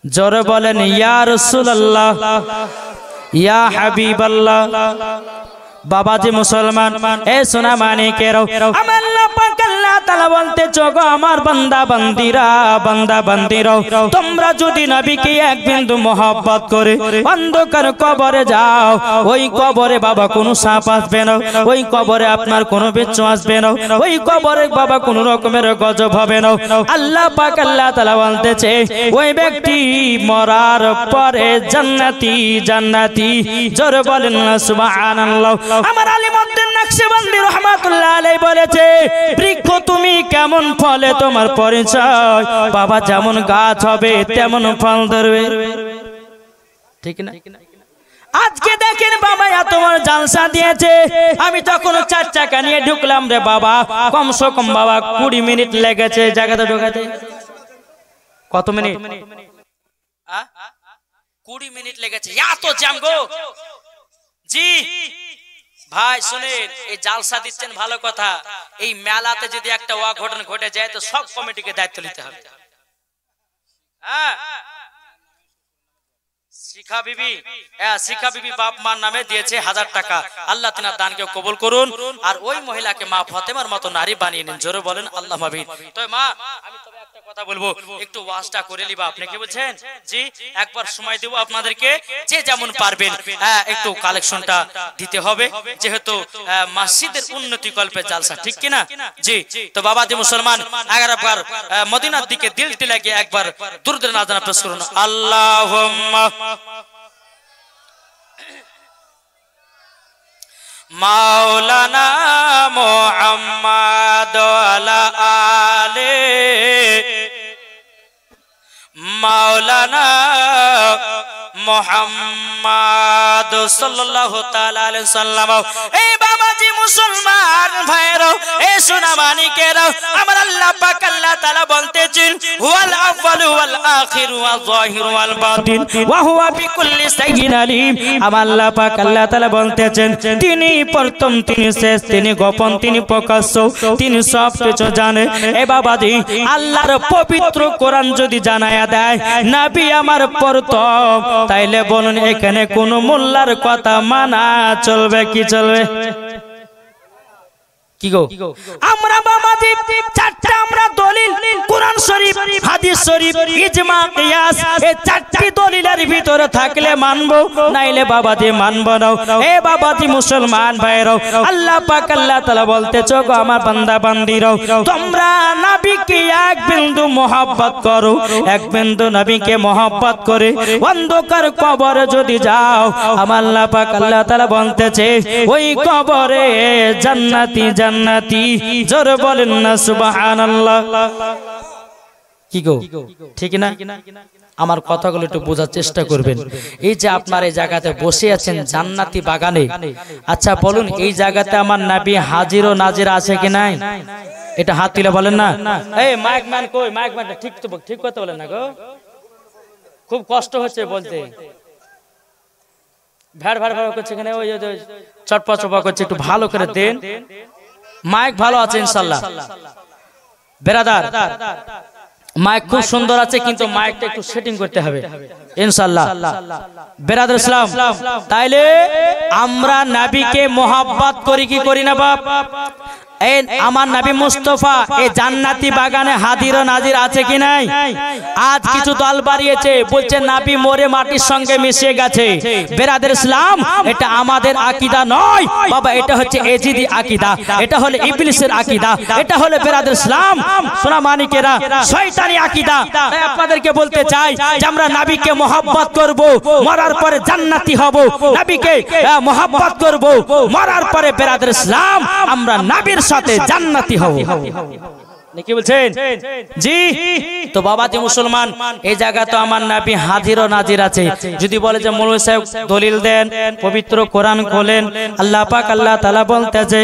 জোরে বলেন ইয়া রাসূলুল্লাহ ইয়া হাবিবাল্লাহ বাবাজি মুসলমান এ সোনা মানিকেরো আমার আল্লাহ পাক আল্লাহ তাআলা বলতে জগো আমার বান্দা বান্দিরো তোমরা যদি নবীকে এক বিন্দু mohabbat করে অন্ধকার কবরে যাও ওই কবরে বাবা কোনো সাপ আসবে না ওই কবরে আপনার কোনো বিচ্ছু আসবে না ওই কবরে বাবা কোনো রকমের গজব হবে না আল্লাহ পাক আল্লাহ তাআলা বলতেছে ওই ব্যক্তি মরার পরে জান্নাতি জোরে বলেন সুবহানাল্লাহ আমার আলিমউদ্দিন নকশবন্দি রহমাতুল্লাহ আলাইহি বলেছে বৃক্ষ তুমি কেমন ফলে তোমার পরিচয় বাবা যেমন গাছ হবে তেমন ফল ধরবে ঠিক না আজকে দেখেন বাবা এত বড় জালসা দিয়েছে, আমি তখন 4 চাকা নিয়ে ঢুকলাম রে বাবা, কমসে কম বাবা 20 মিনিট লেগেছে জায়গাতে ঢোকাতে। কত মিনিট? 20 মিনিট লেগেছে, এত জ্যাম গো। জি ভাই শুনেন, এই জালসা দিচ্ছেন ভালো কথা, এই মেলাতে যদি একটা অঘটন ঘটে যায় তো সব কমিটিকে দায়িত্ব নিতে হবে। শিখা বিবি বাপ মার নামে দিয়েছে 1000 টাকা, আল্লাহ তিনার দানকে কবুল করুন, আর ওই মহিলাকে মা ফাতেমার মতো নারী বানিয়ে নিন। জোরে বলেন আল্লাহ মাবিন। তো মা আমি তবে একটা কথা বলবো, একটু ওয়াজটা করে লিবা, আপনি কি বলছেন? জি একবার সময় দেব আপনাদেরকে, যে যেমন পারবেন একটু কালেকশনটা দিতে হবে, যেহেতু মসজিদের উন্নতি কল্পে জালসা, ঠিক কিনা? জি তো বাবা জি মুসলমান, 11 বার মদিনার দিকে দিলটি লাগিয়ে একবার দুরূদ নাজানা পেশ করুন। আল্লাহুম্মা মাওলানা মুহাম্মদ ওয়ালা আলে মাওলানা মুহাম্মদ সাল্লাল্লাহু তাআলা আলাইহি সাল্লাম। এই বাবাজি মুসলমান ভাইরা, এই সোনা মানিকেরা, আমার আল্লাহ পাক আল্লাহ তাআলা বলতেছেন ওয়াল আউয়ালু ওয়াল আখিরু ওয়াল যাহিরু ওয়াল বাতিন ওয়া হুয়া বিকুল্লি শাইইন আলিম। আমার আল্লাহ পাক আল্লাহ তাআলা বলতেছেন তিনি প্রথম, তিনি শেষ, তিনি গোপন, তিনি প্রকাশ্য, তিনি সব কিছু জানেন। এই বাবাজি আল্লাহর পবিত্র কোরআন যদি জানায়া দেয় নবী আমার প্রথম, তাইলে বলুন এখানে কোন মোল্লার কথা মানা চলবে কি চলবে? কি গো আমরা বাবাজি 4টা আমরা দলিল, কোরআন শরীফ, হাদিস শরীফ, ইজমা, কিয়াস, এই 4টি দলিলের ভিতরে থাকলে মানবো, নাইলে বাবাজি মানবো না। এ বাবাজি মুসলমান ভাইরা, আল্লাহ পাক আল্লাহ তাআলা বলতেছো গো আমার বান্দা বান্দীরা, তোমরা নবীকে এক বিন্দু মহব্বত করো, এক বিন্দু নবীকে মহব্বত করে অন্ধকার কবরে যদি যাও, আমার আল্লাহ পাক আল্লাহ তাআলা বলতেছে ওই কবরে জান্নাতি জান্নাতি। জোরে বলেন না সুবহানাল্লাহ। কি গো ঠিক না? আমার কথাগুলো একটু বোঝার চেষ্টা করবেন। এই যে আপনার এই জায়গাতে বসে আছেন জান্নাতি বাগানে, আচ্ছা বলুন এই জায়গাতে আমার নবী হাজির ও নাজির আছে কি নাই? এটা হাত তুলে বলেন না। এই মাইক ম্যান কই? মাইক ম্যান ঠিক কথা বলেন না গো, খুব কষ্ট হচ্ছে বলতে, ভ্যাড় ভ্যাড় ভ্যাড় করছে এখানে, ওই চটপা চপা করছে, একটু ভালো করে দেন। মাইক ভালো আছে ইনশাআল্লাহ বেরাদার, মাইক খুব সুন্দর আছে, কিন্তু মাইকটা একটু সেটিং করতে হবে ইনশাআল্লাহ বেরাদার ইসলাম। তাইলে আমরা নবীকে মহব্বত করি কি করি না বাপ? এই আমার নবী মুস্তাফা এই জান্নাতি বাগানে হাজির ও নাজির আছে কি নাই? আজ কিছু দল বাড়িয়েছে, বলছে নবী মরে মাটির সঙ্গে মিশে গেছে। বেরাদার ইসলাম এটা আমাদের আকীদা নয় বাবা, এটা হচ্ছে এজিদি আকীদা, এটা হলো ইবলিসের আকীদা, এটা হলো বেরাদার ইসলাম সোনা মানিকেরা শয়তানি আকীদা। তাই আপনাদেরকে বলতে চাই যে আমরা নবীকে মহব্বত করব, মরার পরে জান্নাতি হব, নবীকে মহব্বত করব, মরার পরে বেরাদার ইসলাম আমরা নবীর সাথে জান্নাতি হব। কি বলছেন? জি তো বাবাজি মুসলমান, এই জায়গা তো আমার নবী হাজির ও নাজির আছে। যদি বলে যে মৌলভী সাহেব দলিল দেন, পবিত্র কোরআন খোলেন, আল্লাহ পাক আল্লাহ তাআলা বলতেছে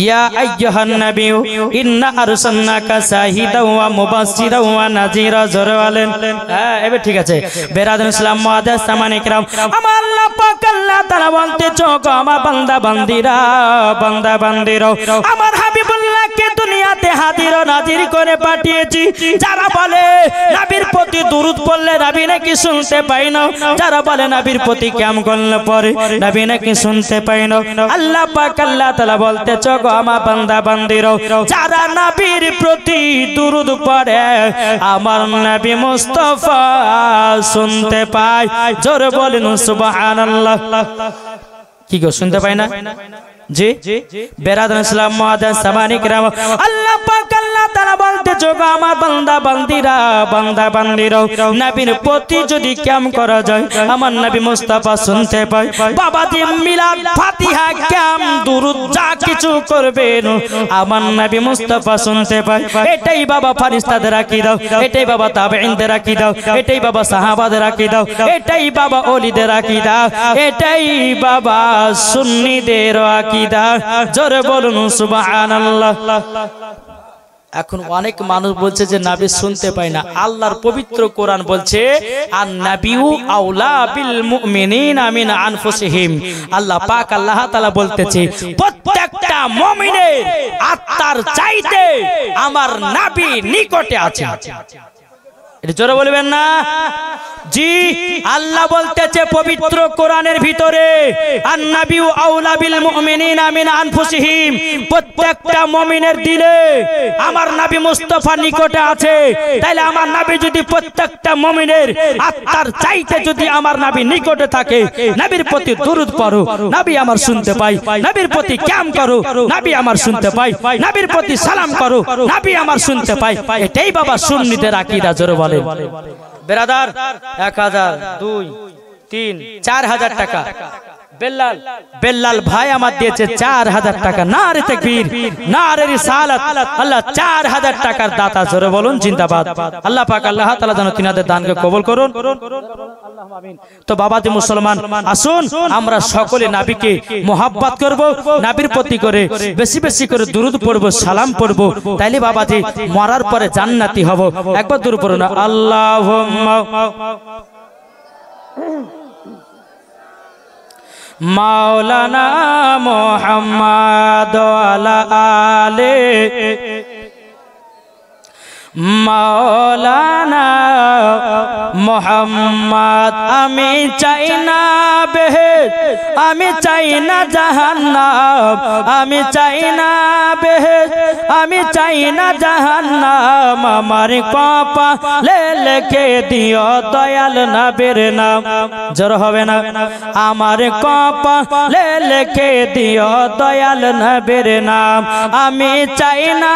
ইয়া আইয়ুহান নাবিয়্যু ইন্না আরসালনাকা শাহিদাও ওয়া মুবাশশিরাও ওয়া নাযীরা। জোরে বলেন। হ্যাঁ এবার ঠিক আছে। বেরাদার ইসলাম মুআদ্দাস সামানে کرام, আমার আল্লাহ পাক আল্লাহ তাআলা বলতেছে গো আমার বান্দা বান্দীরা, বান্দা বান্দীরা, আমার হাবিবুল্লাহকে দুনিয়াতে হাজির নাজির করে পাঠিয়েছি। যারা বলে নবীর প্রতি দুরূদ পড়লে নবী নাকি শুনতে পাই না, যারা বলে নবীর প্রতি কিয়াম করলে পরে নবী নাকি শুনতে পাই না, আল্লাহ পাক আল্লাহ তাআলা বলতেছে গো আমার বান্দা বান্দীরা, যারা নবীর প্রতি দুরূদ পড়ে আমার নবী মুস্তাফা শুনতে পায়। জোরে বলেন সুবহানাল্লাহ। কি গো শুনতে পাই না? জি বেরাদার ইসলাম মুআদ্দাস সামানি کرام, আল্লাহ পাক আল্লাহ তাআলা বলতে যোগ আমার বান্দা বান্দিরা বান্দা বান্দিরা নবীর প্রতি যদি ক্যাম করা যায় আমার নবী মুস্তাফা শুনতে পায় বাবা জি মিলাদ ফাতিহা ক্যাম দুরূদ যা কিছু করবেন আমার নবী মুস্তাফা শুনতে পায় এটাই বাবা ফেরেশতাদের আকীদা এটাই বাবা তাবেঈনদের আকীদা এটাই বাবা সাহাবাদের আকীদা এটাই বাবা ওলিদের আকীদা এটাই বাবা সুন্নিদের আকীদা জোরে বলুন সুবহানাল্লাহ। এখন অনেক মানুষ বলছে যে নবী শুনতে পায় না আল্লাহর পবিত্র কোরআন বলছে আন নাবিউ আউলা বিল মুমিনিনা মিন আনফুসিহিম আল্লাহ পাক আল্লাহ তাআলা বলতেছে প্রত্যেকটা মুমিনের আত্মার চাইতে আমার নবী নিকটে আছে এটা জোরে বলবেন না জি আল্লাহ বলতেছে পবিত্র কোরআনের ভিতরে আন নাবিউ আউলা বিল মুমিনিনা মিন আনফুসিহিম প্রত্যেকটা মুমিনের দিলে আমার নবী মুস্তাফা নিকটে আছে তাইলে আমার নবী যদি প্রত্যেকটা মুমিনের আত্মার চাইতে যদি আমার নবী নিকটে থাকে নবীর প্রতি দরুদ পড়ো নবী আমার শুনতে পায় নবীর প্রতি কিয়াম করো নবী আমার শুনতে পায় নবীর প্রতি সালাম করো নবী আমার শুনতে পায় এটাই বাবা সুন্নিদের আকীদা জোরে বলেন বেরাদার 1000 2 3 4000 টাকা বেল্লাল ভাই আমার দিয়েছে 4000 টাকা নারে তাকবীর নারে রিসালাত আল্লাহ 4000 টাকার দাতা জোরে বলুন জিন্দাবাদ আল্লাহ পাক আল্লাহ তাআলা যেন তিনাদের দানকে কবুল করুন আল্লাহুম্মা আমিন। তো বাবাজি মুসলমান আসুন আমরা সকলে নবীকে মোহাব্বত করব নবীর প্রতি করে বেশি বেশি করে দুরূদ পড়ব সালাম পড়ব তাইলে বাবাজি মরার পরে জান্নাতি হব একবার দুরূদ পড়ুন আল্লাহুম্মা মাওলানা মুহাম্মদ ওয়ালা আলে মাওলানা মুহাম্মদ আমি চাই না বেহেশত আমি চাই না জাহান্নাম আমি চাই না বেহেশত আমি চাই না জাহান্নাম আমার কপালে লিখে দিও দয়াল নবীর নাম জোর হবে না আমার কপালে লিখে দিও দয়াল নবীর নাম আমি চাই না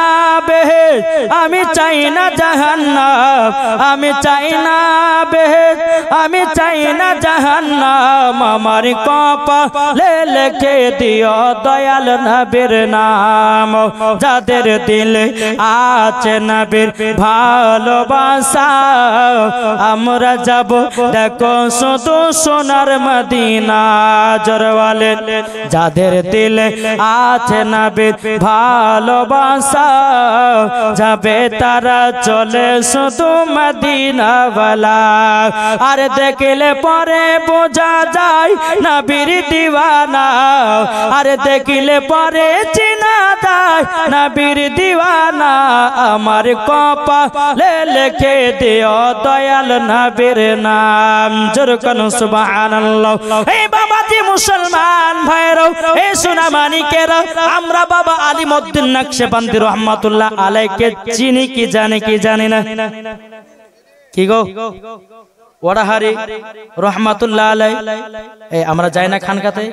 বেহেশত আমি চাই না জাহান্নাম আমি চাই না বেহেশত আমি চাই না জাহান্নাম আমার কপালে লিখে দিও দয়াল নবীর নাম যাদের দিলে আছে নবীর ভালোবাসা আমরা যাব দেখো শুধু সোনার মদিনা জোরে বলেন যাদের দিলে আছে নবীর ভালোবাসা যাবে তারা চলে শুধু মদিনা ওয়ালা আর দেখলে পরে বোঝা যায় নবীর দিওয়ানা আর দেখলে পরে চিনা যায় নবীর দিওয়ানা আমার কপালে লিখে দিও দয়াল নবীর নাম জোরে কোন সুবহানাল্লাহ। এই বাবাজি মুসলমান ভাইরা এই সোনা মানিকেরা আমরা বাবা আলিমউদ্দিন নকশবন্দি রহমাতুল্লাহ আলাইহি চিনি কি জানি না কি গো ওড়াহারি রহমাতুল্লাহ আলাইহি এই আমরা যাই না খানকাতে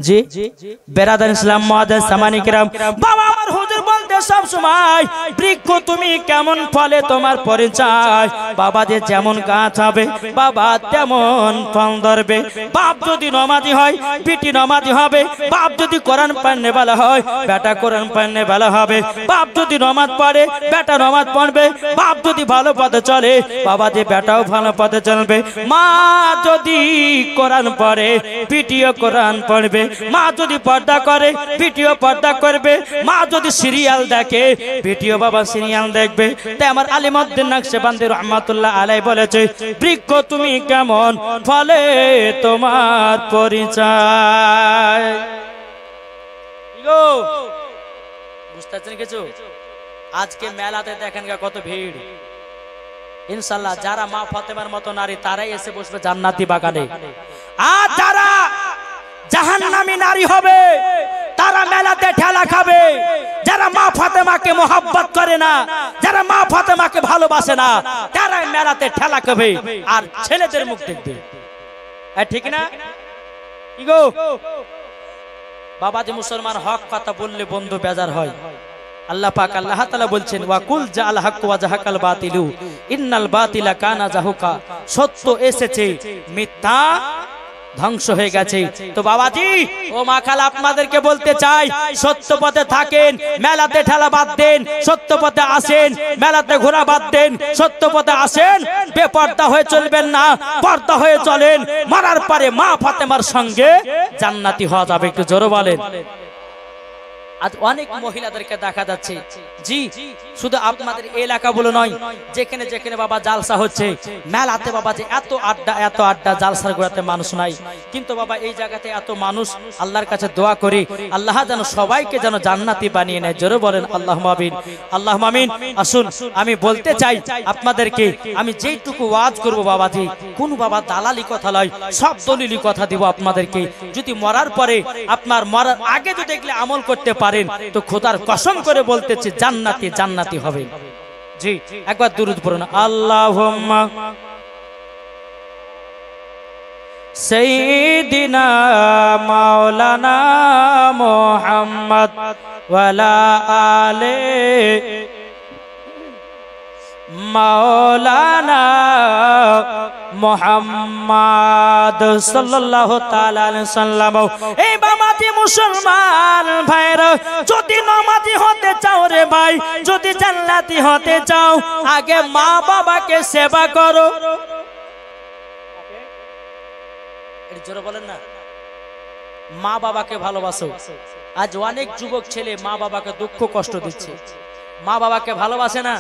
জি বেরাদার ইসলাম মুআদ্দাস সামানি কিরাম বাবা আমার হুজুর বলতে সব সময় বৃক্ষ তুমি কেমন ফলে তোমার পরিচয় বাবা যে যেমন গাছ হবে বাবা তেমন ফল ধরবে বাপ যদি নামাজি হয় বেটি নামাজি হবে বাপ যদি কোরআন পড়নে वाला হয় বেটা কোরআন পড়নে वाला হবে বাপ যদি নামাজ পড়ে বেটা নামাজ পড়বে বাপ যদি ভালো পথে চলে বাবা যে বেটাও ভালো পথে চলবে মা যদি কোরআন পড়ে বেটিও কোরআন পড়বে মা যদি পর্দা করে বেটিও পর্দা করবে মা যদি সিরিয়াল দেখে বেটিও বাবা সিরিয়াল দেখবে তাই আমার আলিমউদ্দিন নকশবন্দি রহমাতুল্লাহ আলাইহি বলেছে বৃক্ষ তুমি কেমন ফলে তোমার পরিচয় বুঝতেছেন কিছু আজকে মেলাতে দেখেন কত ভিড় ইনশাআল্লাহ যারা মা ফাতেমার মতো নারী তারাই এসে বসবে জান্নাতি বাগানে আর যারা জাহান্নামী নারী হবে তারা মেলাতে ঠেলা খাবে যারা মা ফাতেমাকে মোহাব্বত করে না যারা মা ফাতেমাকে ভালোবাসে না তারা মেলাতে ঠেলা খাবে আর ছেলেদের মুখ দেখবে ঠিক না কি গো বাবাজি মুসলমান হক কথা বললে বন্ধু বেজার হয় আল্লাহ পাক আল্লাহ তাআলা বলছেন ওয়াকুল জাআল হক ওয়া জাহাকাল বাতিলু ইন্নাল বাতিলা কানা জাহুকা, সত্য এসেছে মিথ্যা ধ্বংস হয়ে গেছে। তো বাবাজি ও মা খালা আপনাদেরকে বলতে চাই, সত্য পথে থাকেন, মেলাতে ঠেলা বাদ দেন, সত্য পথে আসেন, মেলাতে ঘোরা বাদ দেন, সত্য পথে আসেন, বেপর্দা হয়ে চলবেন না, পর্দা হয়ে চলেন, মারার পরে মা ফাতেমার সঙ্গে জান্নাতি হওয়া যাবে। একটু জোরে বলেন। আজ অনেক মহিলাদেরকে দেখা যাচ্ছে, জি শুধু আপনাদের এলাকা বলে নয়, যেখানে যেখানে বাবা জালসা হচ্ছে, মেলাতে বাবা যে এত আড্ডা জালসার গোড়াতে মানুষ নাই, কিন্তু বাবা এই জায়গাতে এত মানুষ, আল্লাহর কাছে দোয়া করি আল্লাহ যেন সবাইকে যেন জান্নাতি বানিয়ে নেয়। জোরে বলেন আল্লাহুম্মা আমিন, আল্লাহুম্মা আমিন। আসুন আমি বলতে চাই আপনাদেরকে, আমি যেইটুকু ওয়াজ করব বাবাজি, কোন বাবা দালালি কথা নয়, সব দলিলি কথা দিব আপনাদেরকে। যদি মরার পরে আপনার মরার আগে যদি দেখলে আমল করতে পারেন তো খোদার কসম করে বলতেছি জান্নাতি জান্নাতি হবে। জি একবার দুরূদ পড়ুন। আল্লাহুম্মা সাইয়্যিদিনা মাওলানা মুহাম্মদ ওয়া আলা আলি মাওলানা মুহাম্মদ সাল্লাল্লাহু তাআলা আলাইহি সাল্লাম। এই বাবাজি মুসলমান ভাইরা, যদি নামাজি হতে চাও রে ভাই, যদি জান্নাতি হতে চাও, আগে মা বাবাকে সেবা করো। এটা জোরে বলেন না, মা বাবাকে ভালোবাসো। আজ অনেক যুবক ছেলে মা বাবাকে দুঃখ কষ্ট দিচ্ছে, মা বাবাকে ভালোবাসে না,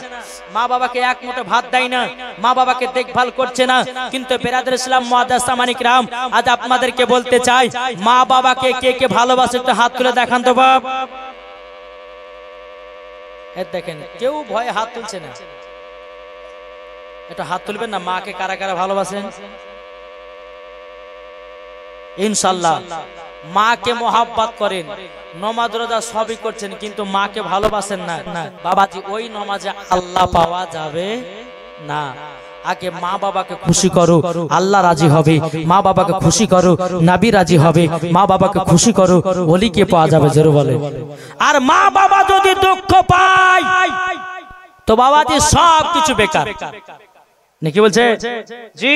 মা বাবাকে এক মুঠো ভাত দেয় না, মা বাবাকে দেখভাল করছে না। কিন্তু বেরাদর ইসলাম মুআদ্দাস সামানিক রাম, আজ আপনাদেরকে বলতে চাই, মা বাবাকে কে কে ভালোবাসে একটু হাত তুলে দেখান তো বাপ। এই দেখেন কেউ ভয়ে হাত তুলছে না, একটু হাত তুলবেন না। মাকে কারা কারা ভালোবাসেন? ইনশাআল্লাহ মাকে মোহাব্বত করেন, নামাজ রোজা সবই করছেন, কিন্তু মাকে ভালোবাসেন না। বাবাজি ওই নামাজে আল্লাহ পাওয়া যাবে না। আগে মা বাবাকে খুশি করো, আল্লাহ রাজি হবে। মা বাবাকে খুশি করো, নবী রাজি হবে। মা বাবাকে খুশি করো, ওলিকে পাওয়া যাবে। জোরে বলে। আর মা বাবা যদি দুঃখ পায় তো বাবাজি সব কিছু বেকার। নাকি বলছে? জি।